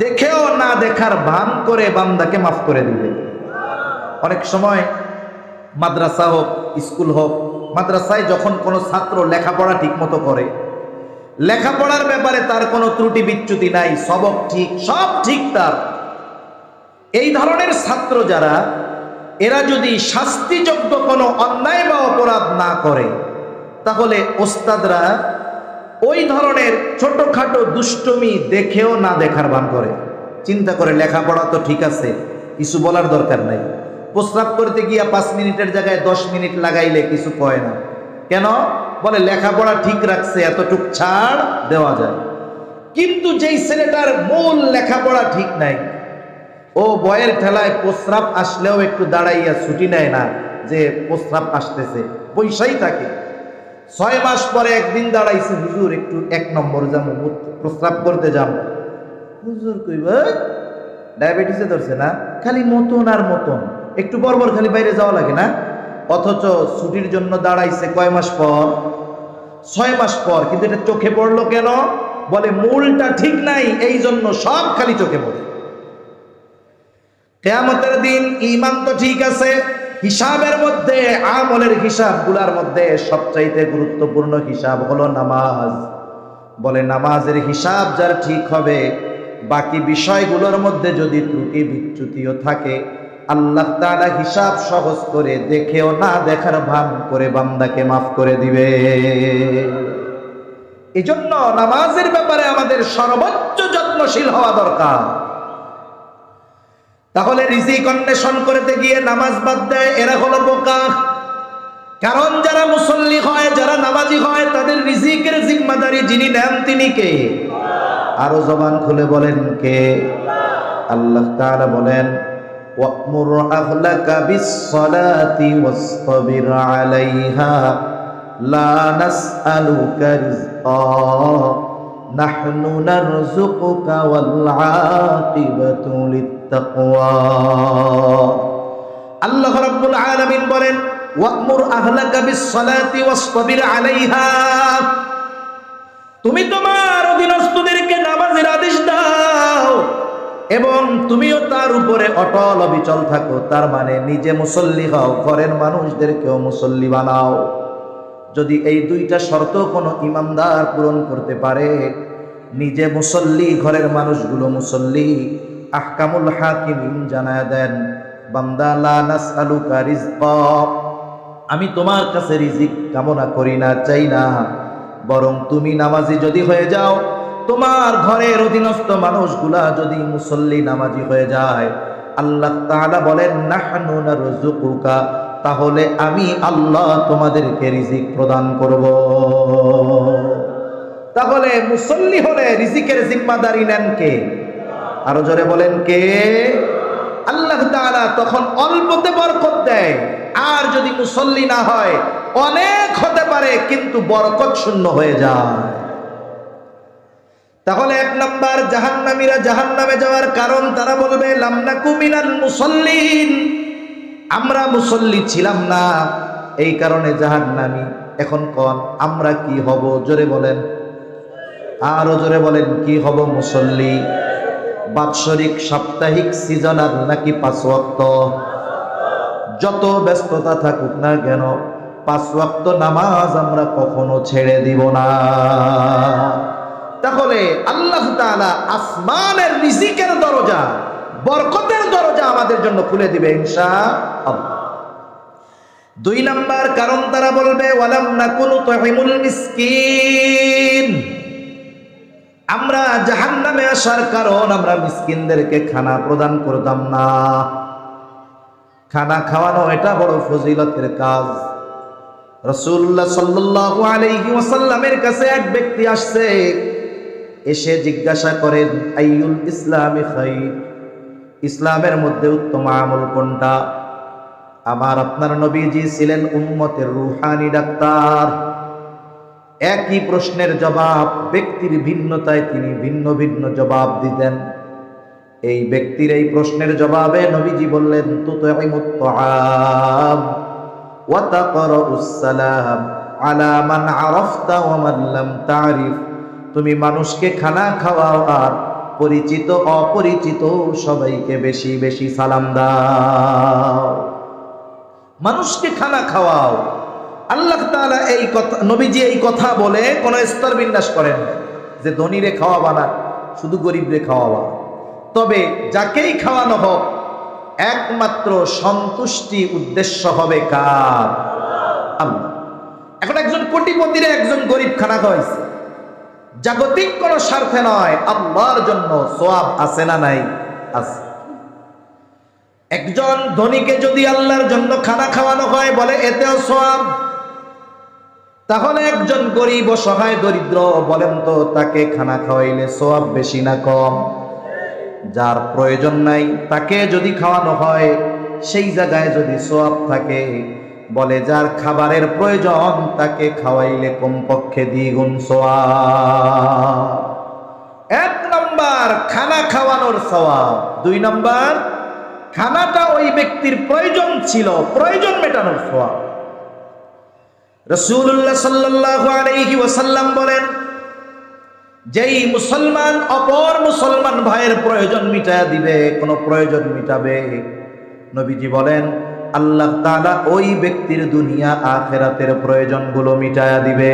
দেখেও না দেখার ভান করে বান্দাকে মাফ করে দিবে। অনেক সময় মাদ্রাসা হোক, স্কুল হোক, মাদ্রাসায় যখন কোনো ছাত্র লেখাপড়া ঠিক মতো করে, লেখাপড়ার ব্যাপারে তার কোনো ত্রুটি বিচ্যুতি নাই, সবক ঠিক, সব ঠিক তার, এই ধরনের ছাত্র যারা, এরা যদি শাস্তিযোগ্য কোনো অন্যায় বা অপরাধ না করে, তাহলে ওস্তাদরা ওই ধরনের ছোটখাটো দুষ্টমি দেখেও না দেখার ভান করে, চিন্তা করে লেখাপড়া তো ঠিক আছে, কিছু বলার দরকার নাই। প্রস্রাব করতে গিয়া 5 মিনিটের জায়গায় 10 মিনিট লাগাইলে কিছু কয় না, কেন? বলে লেখাপড়া ঠিক রাখছে, এতটুক ছাড় দেওয়া যায়। কিন্তু যেই ছেলেটার মূল লেখাপড়া ঠিক নাই, ও বয়ের ঠেলায় প্রস্রাব আসলেও একটু দাঁড়াইয়া ছুটি নেয় না যে প্রস্রাব আসতেছে, পয়সাই থাকে। 6 মাস পরে একদিন দাঁড়াইছে, হুজুর একটু 1 নম্বর যাবো, প্রস্রাব করতে যাবো। হুজুর কইবা ডায়াবেটিসে ধরছে না, খালি মতন আর মতন, একটু বরবর খালি বাইরে যাওয়া লাগে না। অথচ ছুটির জন্য দাঁড়াইছে কয় মাস পর? 6 মাস পর। কিন্তু এটা চোখে পড়লো কেন? বলে মূলটা ঠিক নাই, এই জন্য সব খালি চোখে পড়ে। কিয়ামতের দিন ঈমান তো ঠিক আছে, হিসাবের মধ্যে, আমলের হিসাবগুলোর মধ্যে সবচাইতে গুরুত্বপূর্ণ হিসাব হলো নামাজ। বলে নামাজের হিসাব যার ঠিক হবে, বাকি বিষয়গুলোর মধ্যে যদি ত্রুটি বিচ্যুতিও থাকে, আল্লাহ তাআলা হিসাব সহজ করে দেখেও না দেখার ভান করে বান্দাকে মাফ করে দিবে। এজন্য নামাজের ব্যাপারে আমাদের সর্বোচ্চ যত্নশীল হওয়া দরকার। তাহলে রিজিক অন্বেষণ করতে গিয়ে নামাজ বাদ দেয়, এরা হলো বোকা। কারণ যারা মুসল্লি হয়, যারা নামাজি হয়, তাদের রিজিকের জিম্মাদারি যিনি নেন তিনি কে? আরো জবান খুলে বলেন কে? আল্লাহ তাআলা বলেন, ওয়া'মুর আহলাকা বিস-সালাতি ওয়াসতাবির আলাইহা লা নাসআলুকা রিজকা নাহনু নারযুকুকা ওয়াল আকিবাতু লিত-তাকওয়া। আল্লাহ রাব্বুল আলামিন বলেন, ওয়া'মুর আহলাকা বিস-সালাতি ওয়াসতাবির আলাইহা, তুমি তোমার অধীনস্থদেরকে নামাজের আদেশ দাও এবং তুমিও তার উপরে অটল অবিচল থাকো। তার মানে নিজে মুসল্লি হও, ঘরের মানুষদেরকেও মুসল্লি বানাও। যদি এই দুইটা শর্ত কোনো ইমানদার পূরণ করতে পারে, নিজে মুসল্লি, ঘরের মানুষগুলো মুসল্লি, আহকামুল হাকিমিন জানায় দেন, বান্দা লা নাসআলুকা রিজকা, আমি তোমার কাছে রিজিক কামনা করি না, চাই না, বরং তুমি নামাজি যদি হয়ে যাও, তোমার ঘরের অধীনস্থ মানুষগুলা যদি মুসল্লি নামাজি হয়ে যায়, আল্লাহ তাআলা বলেন নাহনু নারযুকুকা, তাহলে আমি আল্লাহ তোমাদেরকে রিজিক প্রদান করব। তাহলে মুসল্লি হলে রিজিকের জিম্মাদারি নেন কে? আরো জোরে বলেন কে? আল্লাহ তাআলা তখন অল্পতে বরকত দেয়। আর যদি মুসল্লি না হয়, অনেক হতে পারে কিন্তু বরকত শূন্য হয়ে যায়। তাহলে 1 নাম্বার, জাহান্নামীরা জাহান্নামে যাওয়ার কারণ, তারা বলবে লাম নাকু মিনাল মুসাল্লিন, আমরা মুসল্লি ছিলাম না, এই কারণে জাহান্নামী। এখন কোন আমরা কি হব? জোরে বলেন, আরো জোরে বলেন, কি হব? মুসল্লি। বাৎসরিক, সাপ্তাহিক, সিজনাল নাকি 5 ওয়াক্ত? যত ব্যস্ততা থাকুক না কেন, 5 ওয়াক্ত নামাজ আমরা কখনো ছেড়ে দিব না। তাহলে আল্লাহ তাআলা আসমানের রিজিকের দরজা, বরকতের দরজা আমাদের জন্য খুলে দিবে ইনশাআল্লাহ। 2 নাম্বার কারণ, তারা বলবে ওয়ালাম নাকুনু তুহিমুল মিসকিন, আমরা জাহান্নামে আসার কারণ আমরা মিসকিনদেরকে খানা প্রদান করতাম না। খানা খাওয়ানো এটা বড় ফজিলতের কাজ। রাসূলুল্লাহ সাল্লাল্লাহু আলাইহি ওয়াসাল্লামের কাছে এক ব্যক্তি আসছে, এসে জিজ্ঞাসা করেন আইয়ুল ইসলামি খায়র, ইসলামের মধ্যে উত্তম আমল কোনটা? আমার আপনার নবীজি ছিলেন উম্মতের রূহানি ডাক্তার। একই প্রশ্নের জবাব ব্যক্তির ভিন্নতায় তিনি ভিন্ন ভিন্ন জবাব দিতেন। এই ব্যক্তির এই প্রশ্নের জবাবে নবীজি বললেন তুতঈমুত তাআম ওয়া তাকরাউস সালাম আলা মান আরাফতা ওয়া মান লাম তারিফ, তুমি মানুষকে খানা খাওয়াও আর পরিচিত অপরিচিত সবাইকে বেশি বেশি সালাম দাও। মানুষকে খানা খাওয়াও। আল্লাহ তাআলা এই কথা, নবীজি এই কথা বলে কোন স্তর বিন্যাস করেন যে ধনীরে খাওয়াবা না, শুধু গরিবরে খাওয়াবা। তবে যাকেই খাওয়ানো হোক একমাত্র সন্তুষ্টি উদ্দেশ্য হবে কার? আল্লাহ। এখন একজন কোটিপতিরে একজন গরিব খানা খাওয়াইছে, জাগতিক কোন স্বার্থে নয়, আল্লাহর জন্য। সওয়াব আছে না নাই? আছে। একজন ধনীকে যদি আল্লাহর জন্য খানা খাওয়ানো হয় বলে এতেও সওয়াব, তাহলে একজন গরিব অসহায় দরিদ্র বলেন তো তাকে খানা খাওয়াইলে সওয়াব বেশি না কম? যার প্রয়োজন নাই তাকে যদি খাওয়ানো হয় সেই জায়গায় যদি সওয়াব থাকে, বলে যার খাবারের প্রয়োজন তাকে খাওয়াইলে কমপক্ষে দ্বিগুণ সওয়াব। এক নাম্বার খানা খাওয়ানোর সওয়াব, দুই নাম্বার খানাটা ওই ব্যক্তির প্রয়োজন ছিল, প্রয়োজন মেটানোর সওয়াব। রাসূলুল্লাহ সাল্লাল্লাহু আলাইহি ওয়াসাল্লাম বলেন, যেই মুসলমান অপর মুসলমান ভাইয়ের প্রয়োজন মিটায়া দিবে, কোন প্রয়োজন মিটাবে, নবীজি বলেন আল্লাহ তাআলা ওই ব্যক্তির দুনিয়া আখিরাতের প্রয়োজনগুলো মিটায়া দিবে।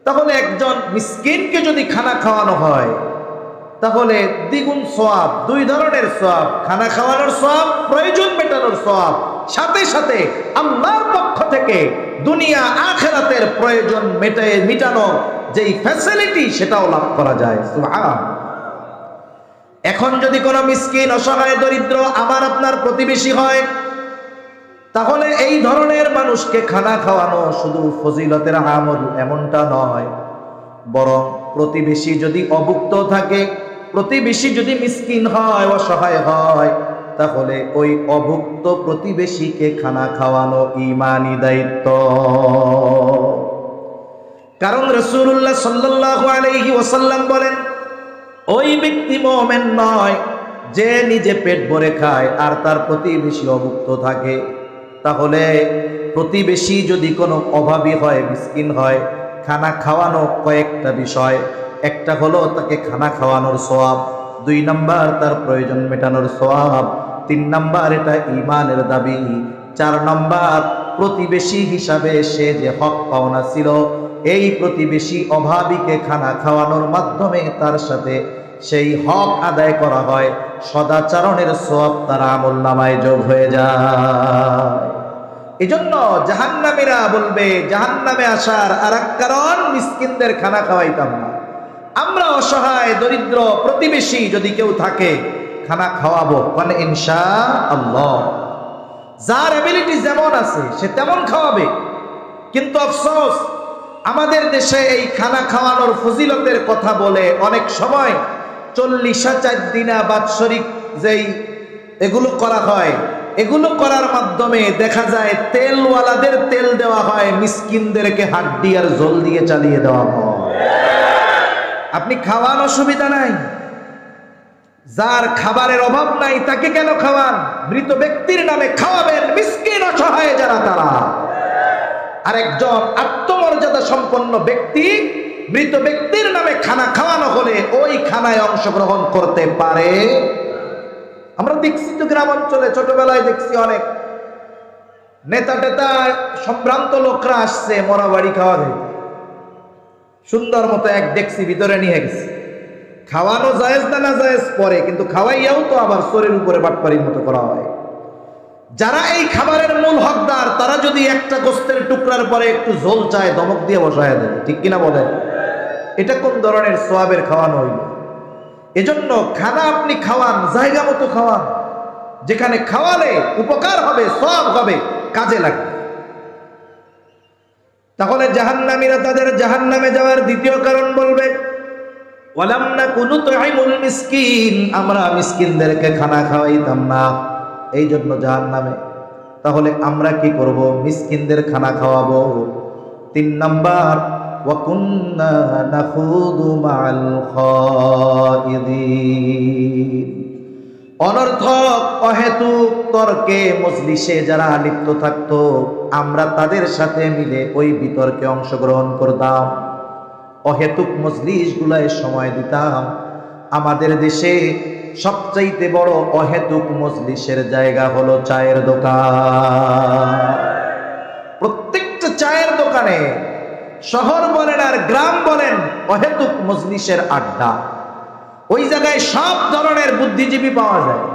তাহলে একজন মিসকিনকে যদি খানা খাওয়ানো হয় তাহলে দ্বিগুণ সওয়াব, দুই ধরনের সওয়াব, খানা খাওয়ানোর সওয়াব, প্রয়োজন মেটানোর সওয়াব, সাথে সাথে আল্লাহর পক্ষ থেকে দুনিয়া আখিরাতের প্রয়োজন মিটানো যেই ফ্যাসিলিটি সেটাও লাভ করা যায়। সুবহানাল্লাহ। এখন যদি কোনো মিসকিন অসহায় দরিদ্র আমার আপনার প্রতিবেশী হয়, তাহলে এই ধরনের মানুষকে খানা খাওয়ানো শুধু ফজিলতের আমল এমনটা নয়, বরং প্রতিবেশী যদি অভুক্ত থাকে, প্রতিবেশী যদি মিসকিন হয়, অসহায় হয়, তাহলে ওই অভুক্ত প্রতিবেশীকে খানা খাওয়ানো ঈমানি দায়িত্ব। কারণ রাসূলুল্লাহ সাল্লাল্লাহু আলাইহি ওয়াসাল্লাম বলেন, ওই ব্যক্তি মুমিন নয় যে নিজে পেট ভরে খায় আর তার প্রতিবেশী অভুক্ত থাকে। তাহলে প্রতিবেশী যদি কোনো অভাবী হয়, মিসকিন হয়, খানা খাওয়ানো কয়েকটা বিষয়, একটা হলো তাকে খানা খাওয়ানোর সওয়াব, দুই নাম্বার তার প্রয়োজন মেটানোর সওয়াব, তিন নাম্বার এটা ঈমানের দাবি, চার নাম্বার প্রতিবেশী হিসাবে সে যে হক পাওনা ছিল, এই প্রতিবেশী অভাবীকে খানা খাওয়ানোর মাধ্যমে তার সাথে সেই হক আদায় করা হয়, সদাচরণের সওয়াব তার আমলনামায় যোগ হয়ে যায়। এজন্য জাহান্নামীরা বলবে, জাহান্নামে আসার আরেক কারণ মিসকিনদের খানা খাওয়াইতাম না। আমরা অসহায় দরিদ্র প্রতিবেশী যদি কেউ থাকে খানা খাওয়াবো, মানে ইনশাআল্লাহ। যার এবিলিটি যেমন আছে সে তেমন খাওয়াবে। কিন্তু আফসোস, আমাদের দেশে এই খানা খাওয়ানোর ফজিলতের কথা বলে অনেক সময় 40 দিনা বাৎসরিক যেই এগুলো করা হয়, এগুলো করার মাধ্যমে দেখা যায় তেলওয়ালাদের তেল দেওয়া হয়, মিসকিনদেরকে হাড্ডি আর জল দিয়ে চালিয়ে দেওয়া হয়। আপনি খাওয়ান, অসুবিধা নাই, যার খাবারের অভাব নাই তাকে কেন খাওয়ান? মৃত ব্যক্তির নামে খাওয়াবেন, মিসকিন অসহায় যারা তারা। আর একজন আত্মমর্যাদা সম্পন্ন ব্যক্তি মৃত ব্যক্তির নামে খানা খাওয়ানো হলে ওই খানায় অংশগ্রহণ করতে পারে। আমরা দেখছি তো গ্রাম অঞ্চলে, ছোটবেলায় দেখছি অনেক নেতা টেতা সম্ভ্রান্ত লোকরা আসছে মরা বাড়ি খাওয়া দেয়, সুন্দর মতো এক ডেকসি ভিতরে নিয়ে গেছে। খাওয়ানো জায়েজ না না জায়েজ পরে, কিন্তু খাওয়াইয়াও তো আবার চোরের উপরে বাটপাড়ির মতো করা হয়। যারা এই খাবারের মূল হকদার তারা যদি একটা গোস্তের টুকরার পরে একটু ঝোল চায়, ধমক দিয়ে বসায় দেয়, ঠিক কিনা বলেন? এটা কোন ধরনের সোয়াবের খাওয়ানো হইল? এজন্য খানা আপনি খাওয়ান, জায়গা মতো খাওয়ান, যেখানে খাওয়ালে উপকার হবে, সোয়াব হবে, কাজে লাগবে। তাহলে জাহান্নামীরা তাদের জাহান্নামে যাওয়ার দ্বিতীয় কারণ বলবে, ওয়ালাম নাকুনু তুইমুল মিসকিন, আমরা মিসকিনদেরকে খানা খাওয়াইতাম না, এই জন্য জাহান্নামে। তাহলে আমরা কি করব? মিসকিনদের খানা খাওয়াবো। 3 নাম্বার, ওয়া কুন্না নাখুদু মাআল খাইদিন, অনর্থক অহেতুক তর্কে মজলিসে যারা লিপ্ত থাকতো, আমরা তাদের সাথে মিলে ওই বিতর্কে অংশগ্রহণ করতাম, অহেতুক মজলিসগুলায় সময় দিতাম। আমাদের দেশে সবচাইতে বড় অহেতুক মজলিসের জায়গা হলো চায়ের দোকান। প্রত্যেকটা চায়ের দোকানে, শহর বলেন আর গ্রাম বলেন, অহেতুক মজলিসের আড্ডা। ওই জায়গায় সব ধরনের বুদ্ধিজীবী পাওয়া যায়,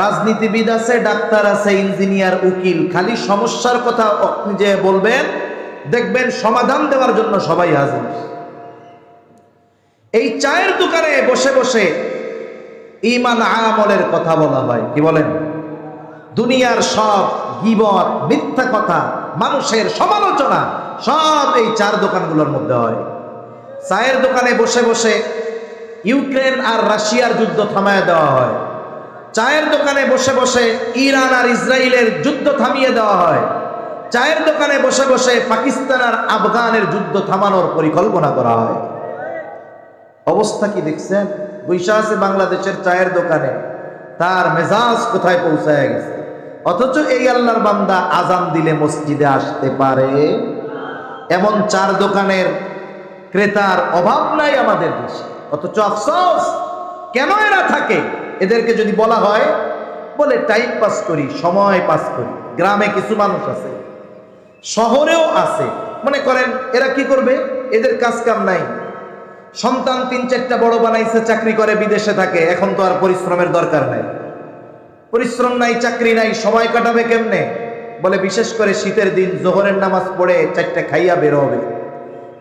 রাজনীতিবিদ আছে, ডাক্তার আছে, ইঞ্জিনিয়ার, উকিল। খালি সমস্যার কথা আপনি যে বলবেন, দেখবেন সমাধান দেওয়ার জন্য সবাই হাজির। এই চায়ের দোকানে বসে বসে ঈমান আমলের কথা বলা হয়। কি বলেন? দুনিয়ার সব গীবত, মিথ্যা কথা, মানুষের সমালোচনা সব এই চার দোকানগুলোর মধ্যে হয়। চায়ের দোকানে বসে বসে ইউক্রেন আর রাশিয়ার যুদ্ধ থামিয়ে দেওয়া হয়। চায়ের দোকানে বসে বসে ইরান আর ইসরায়েলের যুদ্ধ থামিয়ে দেওয়া হয়। চায়ের দোকানে বসে বসে পাকিস্তান আর আফগানের যুদ্ধ থামানোর পরিকল্পনা করা হয়। অবস্থা কি দেখছেন? বৈশা আছে বাংলাদেশের চায়ের দোকানে, তার মেজাজ কোথায় পৌঁছায় গেছে। অথচ এই আল্লাহর বান্দা আজান দিলে মসজিদে আসতে পারে, এমন চার দোকানের ক্রেতার অভাব নাই আমাদের দেশে। অথচ আফসোস, কেন এরা থাকে? এদেরকে যদি বলা হয়, বলে টাইম পাস করি, সময় পাস করি। গ্রামে কিছু মানুষ আছে, শহরেও আছে, মনে করেন এরা কি করবে? এদের কাজ কাম নাই, সন্তান 3-4টা বড় বানাইছে, চাকরি করে, বিদেশে থাকে, এখন তো আর পরিশ্রমের দরকার নাই, পরিশ্রম নাই, চাকরি নাই, সময় কাটাবে কেমনে? বলে বিশেষ করে শীতের দিন জোহরের নামাজ পড়ে 4টা খাইয়া বের হবে।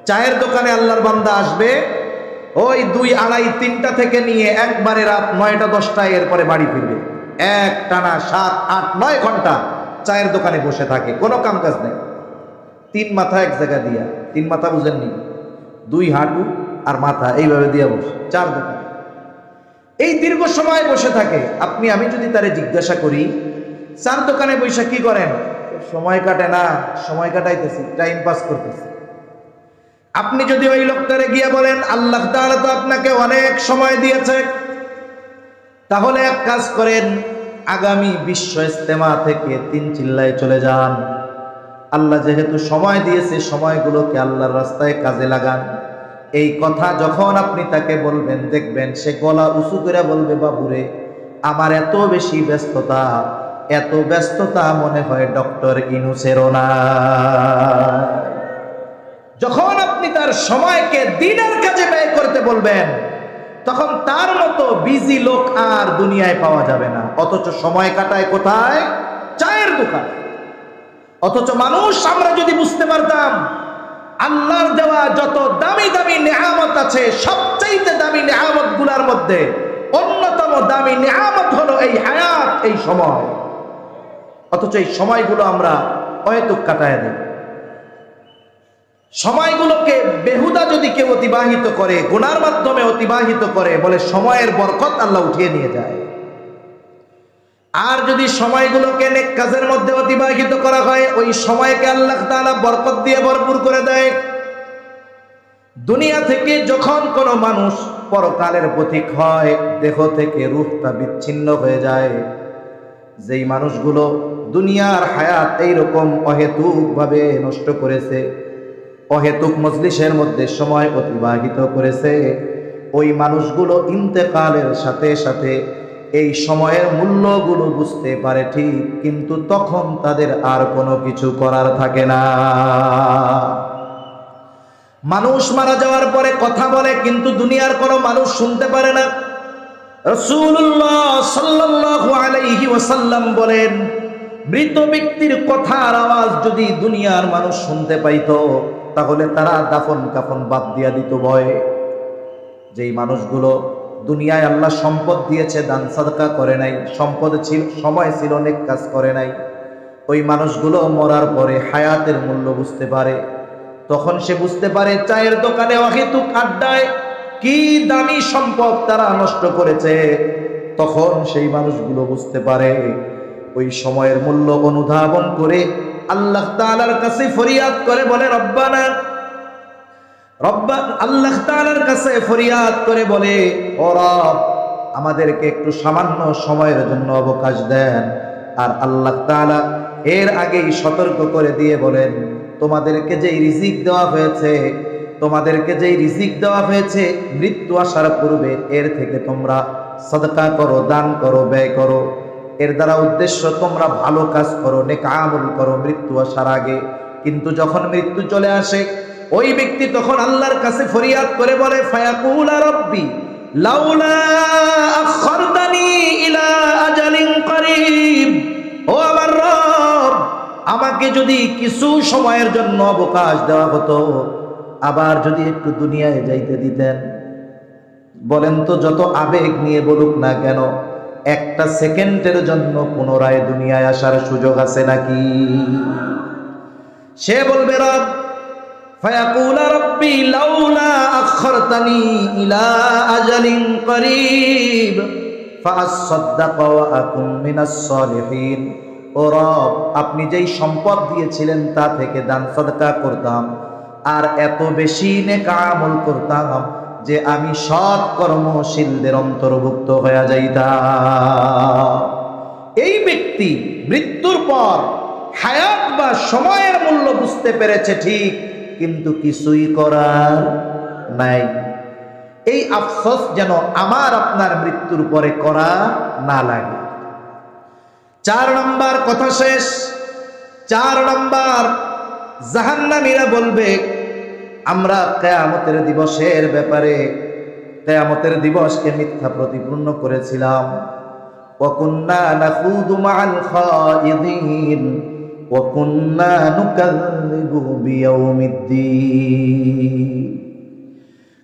চায়ের দোকানে আল্লাহর বান্দা আসবে ওই 2, 2:30, 3টা থেকে নিয়ে একবারে রাত 9টা 10টায়, এরপরে বাড়ি ফিরবে। এক টানা 7, 8, 9 ঘন্টা চায়ের দোকানে বসে থাকে, কোনো কাম কাজ নেই। 3 মাথা এক জায়গা দিয়া, 3 মাথা বুঝেননি, 2 হাঁটু আর মাথা এইভাবে দিয়া বসে চার দোকানে এই দীর্ঘ সময় বসে থাকে। আমি যদি তারে জিজ্ঞাসা করি, চার দোকানে বসে কি করেন? সময় কাটে না, সময় কাটাইতেছি, টাইম পাস করতেছি। আপনি যদি ওই লোকটারে গিয়ে বলেন, আল্লাহ তাআলা তো আপনাকে অনেক সময় দিয়েছে, তাহলে এক কাজ করেন, আগামী বিশ্ব ইস্তেমা থেকে 3 চিল্লায় চলে যান। আল্লাহ যেহেতু সময় দিয়েছে, সময়গুলোকে আল্লাহর রাস্তায় কাজে লাগান। এই কথা যখন আপনি তাকে বলবেন, দেখবেন সে গলা উঁচু করে বলবে, বাবুরে, আমার এত বেশি ব্যস্ততা, এত ব্যস্ততা মনে হয় ডক্টর ইউনূসেরও না। যখন আপনি তার সময়কে দিনের কাজে ব্যয় করতে বলবেন, তখন তার মতো বিজি লোক আর দুনিয়ায় পাওয়া যাবে না। অথচ সময় কাটায় কোথায়? চায়ের দোকান। অথচ মানুষ, আমরা যদি বুঝতে পারতাম আল্লাহর দেওয়া যত দামি দামি নেয়ামত আছে, সবচাইতে দামি নেয়ামত গুলার মধ্যে অন্যতম দামি নেয়ামত হলো এই হায়াত, এই সময়। অথচ এই সময়গুলো আমরা অহেতুক কাটায় দিই। সময়গুলোকে বেহুদা যদি কেউ অতিবাহিত করে, গুনার মাধ্যমে অতিবাহিত করে, বলে সময়ের বরকত আল্লাহ উঠিয়ে নিয়ে যায়। আর যদি সময়গুলোকে নেক কাজের মধ্যে অতিবাহিত করা হয়, ওই সময়কে আল্লাহ তাআলা বরকত দিয়ে ভরপুর করে দেয়। দুনিয়া থেকে যখন কোনো মানুষ পরকালের পথিক হয়, দেহ থেকে রূহটা বিচ্ছিন্ন হয়ে যায়। যেই মানুষগুলো দুনিয়ার হায়াত এইরকম অহেতুকভাবে নষ্ট করেছে, অহেতুক মজলিসের মধ্যে সময় অতিবাহিত করেছে, ওই মানুষগুলো ইন্তেকালের সাথে সাথে এই সময়ের মূল্যগুলো বুঝতে পারে ঠিক, কিন্তু তখন তাদের আর কোনো কিছু করার থাকে না। মানুষ মারা যাওয়ার পরে কথা বলে, কিন্তু দুনিয়ার কোনো মানুষ শুনতে পারে না। রাসূলুল্লাহ সাল্লাল্লাহু আলাইহি ওয়াসাল্লাম বলেন, মৃত ব্যক্তির কথার আওয়াজ যদি দুনিয়ার মানুষ শুনতে পাইতো, তাহলে তারা দাফন কাফন বাদ দিয়া দিত ভয়ে। যেই মানুষগুলো দুনিয়ায় আল্লাহ সম্পদ দিয়েছে, দান সাদকা করে নাই, সম্পদ ছিল, সময় ছিল, নেক কাজ করে নাই, ওই মানুষগুলো মরার পরে হায়াতের মূল্য বুঝতে পারে। তখন সে বুঝতে পারে চায়ের দোকানে অহেতুক আড্ডায় কি দামি সম্পদ তারা নষ্ট করেছে। তখন সেই মানুষগুলো বুঝতে পারে, ওই সময়ের মূল্য অনুধাবন করে আল্লাহ তাআলার কাছে ফরিয়াদ করে, বলে রব্বানা, আল্লাহ তাআলার কাছে ফরিয়াদ করে বলে, ও রব, আমাদেরকে একটু সামান্য সময়ের জন্য অবকাশ দেন। আর আল্লাহ তাআলা এর আগেই সতর্ক করে দিয়ে বলেন, তোমাদেরকে যেই রিজিক দেওয়া হয়েছে মৃত্যু আসার পূর্বে এর থেকে তোমরা সাদকা করো, দান করো, ব্যয় করো। এর দ্বারা উদ্দেশ্য তোমরা ভালো কাজ করো, নেক আমল করো মৃত্যু আসার আগে। কিন্তু যখন মৃত্যু চলে আসে ওই ব্যক্তি তখন আল্লাহর কাছে ফরিয়াদ করে বলে, ফায়াকুল রাব্বি লাউলা আখখারতানি ইলা আজালিন করিব, ও আমার রব, আমাকে যদি কিছু সময়ের জন্য অবকাশ দেওয়া হতো, আবার যদি একটু দুনিয়ায় যাইতে দিতেন। বলেন তো, যত আবেগ নিয়ে বলুক না কেন, একটা সেকেন্ডের জন্য পুনরায় দুনিয়ায় আসার সুযোগ আছে নাকি? সে বলবে রব, ফায়াকুল রাব্বি লাউলা আখখারতানি ইলা আজালিন করিব ফাআসাদদাকা ওয়া আকুম মিনাস সালিহিন। ও রব, আপনি যেই সম্পদ দিয়েছিলেন তা থেকে দান সদকা করতাম, আর এত বেশি নেক আমল করতাম যে আমি সৎ কর্মশীলদের অন্তর্ভুক্ত হয়ে যাইতাম। এই ব্যক্তি মৃত্যুর পর হায়াত বা সময়ের মূল্য বুঝতে পেরেছে ঠিক, কিন্তু কিছুই করার নাই। এই আফসোস যেন আমার আপনার মৃত্যুর পরে করা না লাগে। 4 নম্বর কথা শেষ। 4 নম্বর, জাহান্নামীরা বলবে, আমরা কিয়ামতের দিবসের ব্যাপারে কিয়ামতের দিবসকে মিথ্যা প্রতিপন্ন করেছিলাম। ওয়া কুন্না নাখুদু মাআল খায়িদিন ওয়া কুন্না নুকাযযিবু বিয়াউমিদ্দিন।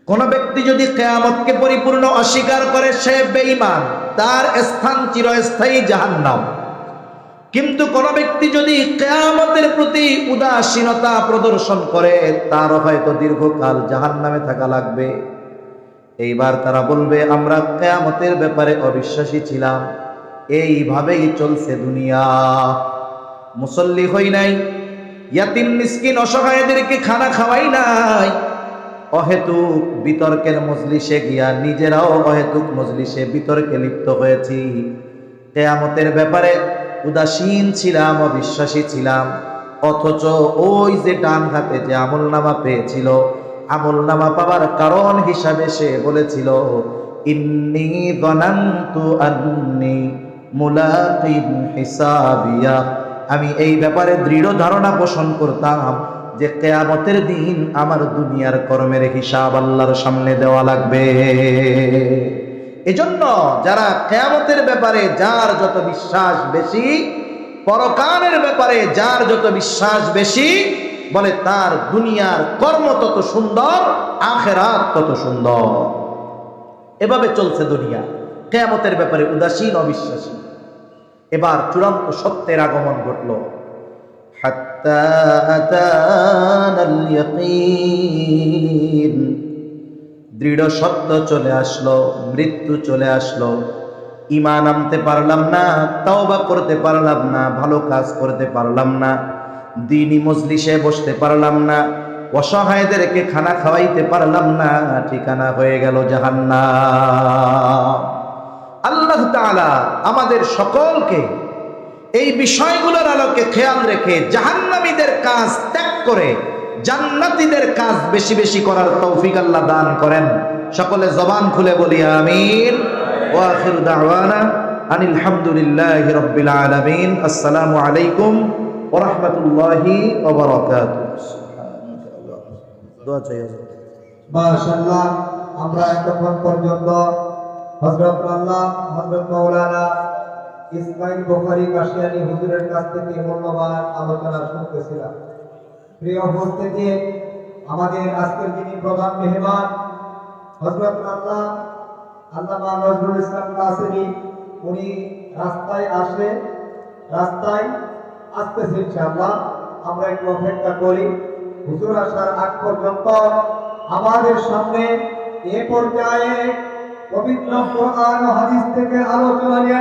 কোন ব্যক্তি যদি কিয়ামতকে পরিপূর্ণ অস্বীকার করে সে বেঈমান, তার স্থান চিরস্থায়ী জাহান্নাম। কিন্তু কোন ব্যক্তি যদি কিয়ামতের প্রতি উদাসীনতা প্রদর্শন করে তার হয়তো দীর্ঘকাল জাহান্নামে থাকা লাগবে। এইবার তারা বলবে, আমরা কিয়ামতের ব্যাপারে অবিশ্বাসী ছিলাম, এইভাবেই চলছে দুনিয়া। মুসল্লি হই নাই, ইয়াতিম মিসকিন অসহায়দেরকে খানা খাওয়াই নাই, অহেতুক বিতর্কের মজলিসে গিয়া নিজেরাও অহেতুক মজলিসে বিতর্কে লিপ্ত হয়েছি। কিয়ামতের ব্যাপারে উদাসীন ছিলাম, অবিশ্বাসী ছিলাম। অথচ ওই যে ডান হাতে যে আমলনামা পেয়েছিল, আমলনামা পাওয়ার কারণ হিসাবে সে বলেছিল, ইন্নী যানানতু আন্নী মুলাকিন হিসাবিয়া, আমি এই ব্যাপারে দৃঢ় ধারণা পোষণ করতাম যে কিয়ামতের দিন আমার দুনিয়ার কর্মের হিসাব আল্লাহর সামনে দেওয়া লাগবে। এজন্য যারা কিয়ামতের ব্যাপারে যার যত বিশ্বাস বেশি, পরকালের ব্যাপারে যার যত বিশ্বাস বেশি, বলে তার দুনিয়ার কর্ম তত সুন্দর, আখিরাত তত সুন্দর। এভাবে চলছে দুনিয়া, কিয়ামতের ব্যাপারে উদাসীন, অবিশ্বাসী। এবার চূড়ান্ত সত্যের আগমন ঘটল। হাত্তা আতানাল ইয়াকিন, দৃঢ় সত্য চলে আসলো, মৃত্যু চলে আসলো। ঈমান আনতে পারলাম না, তাওবা করতে পারলাম না, ভালো কাজ করতে পারলাম না, দ্বীনি মজলিসে বসতে পারলাম না, অসহায়দেরকে খানা খাওয়াইতে পারলাম না, ঠিকানা হয়ে গেল জাহান্নাম। আল্লাহ তাআলা আমাদের সকলকে এই বিষয়গুলোর আলোকে খেয়াল রেখে জাহান্নামীদের কাজ ত্যাগ করে জান্নাতীদের কাজ বেশি বেশি করার তৌফিক আল্লাহ দান করেন। সকলে জবান খুলে বলি আমিন। ওয়া আখিরু দাওয়ানা আনিল হামদুলিল্লাহি রাব্বিল আলামিন। আসসালামু আলাইকুম ওয়া রাহমাতুল্লাহি ওয়া বারাকাতুহু। দোয়া চাই। মাশাআল্লাহ, আমরা এতক্ষণ পর্যন্ত হযরত আল্লাহ হযরত মাওলানা ইসমাইল বুখারী কাশিয়ানী হুজুরের কাছ থেকে মূল্যবান আলোচনা শুনতেছিলাম। প্রিয় উপস্থিতি, আমাদের আজকের যিনি প্রধান মেহমান হযরত আল্লামা নজরুল ইসলাম কাসেমী, উনি রাস্তায় আসতেছে ইনশাআল্লাহ। আমরা একটু অপেক্ষা করি। হুজুর আসার আগ পর্যন্ত আমাদের সামনে এ পর্যায়ে পবিত্র কোরআন ও হাদিস থেকে আলোচনা নিয়ে